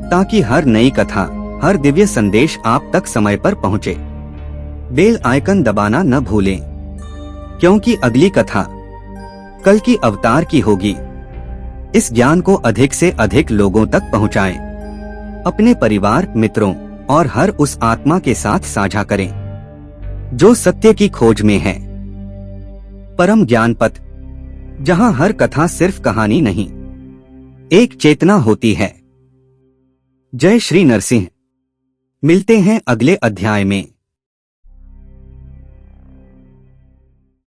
ताकि हर नई कथा, हर दिव्य संदेश आप तक समय पर पहुंचे। बेल आइकन दबाना न भूलें, क्योंकि अगली कथा कल्कि अवतार की होगी। इस ज्ञान को अधिक से अधिक लोगों तक पहुंचाएं। अपने परिवार, मित्रों और हर उस आत्मा के साथ साझा करें जो सत्य की खोज में है। परम ज्ञान पथ, जहां हर कथा सिर्फ कहानी नहीं, एक चेतना होती है। जय श्री नरसिंह। मिलते हैं अगले अध्याय में।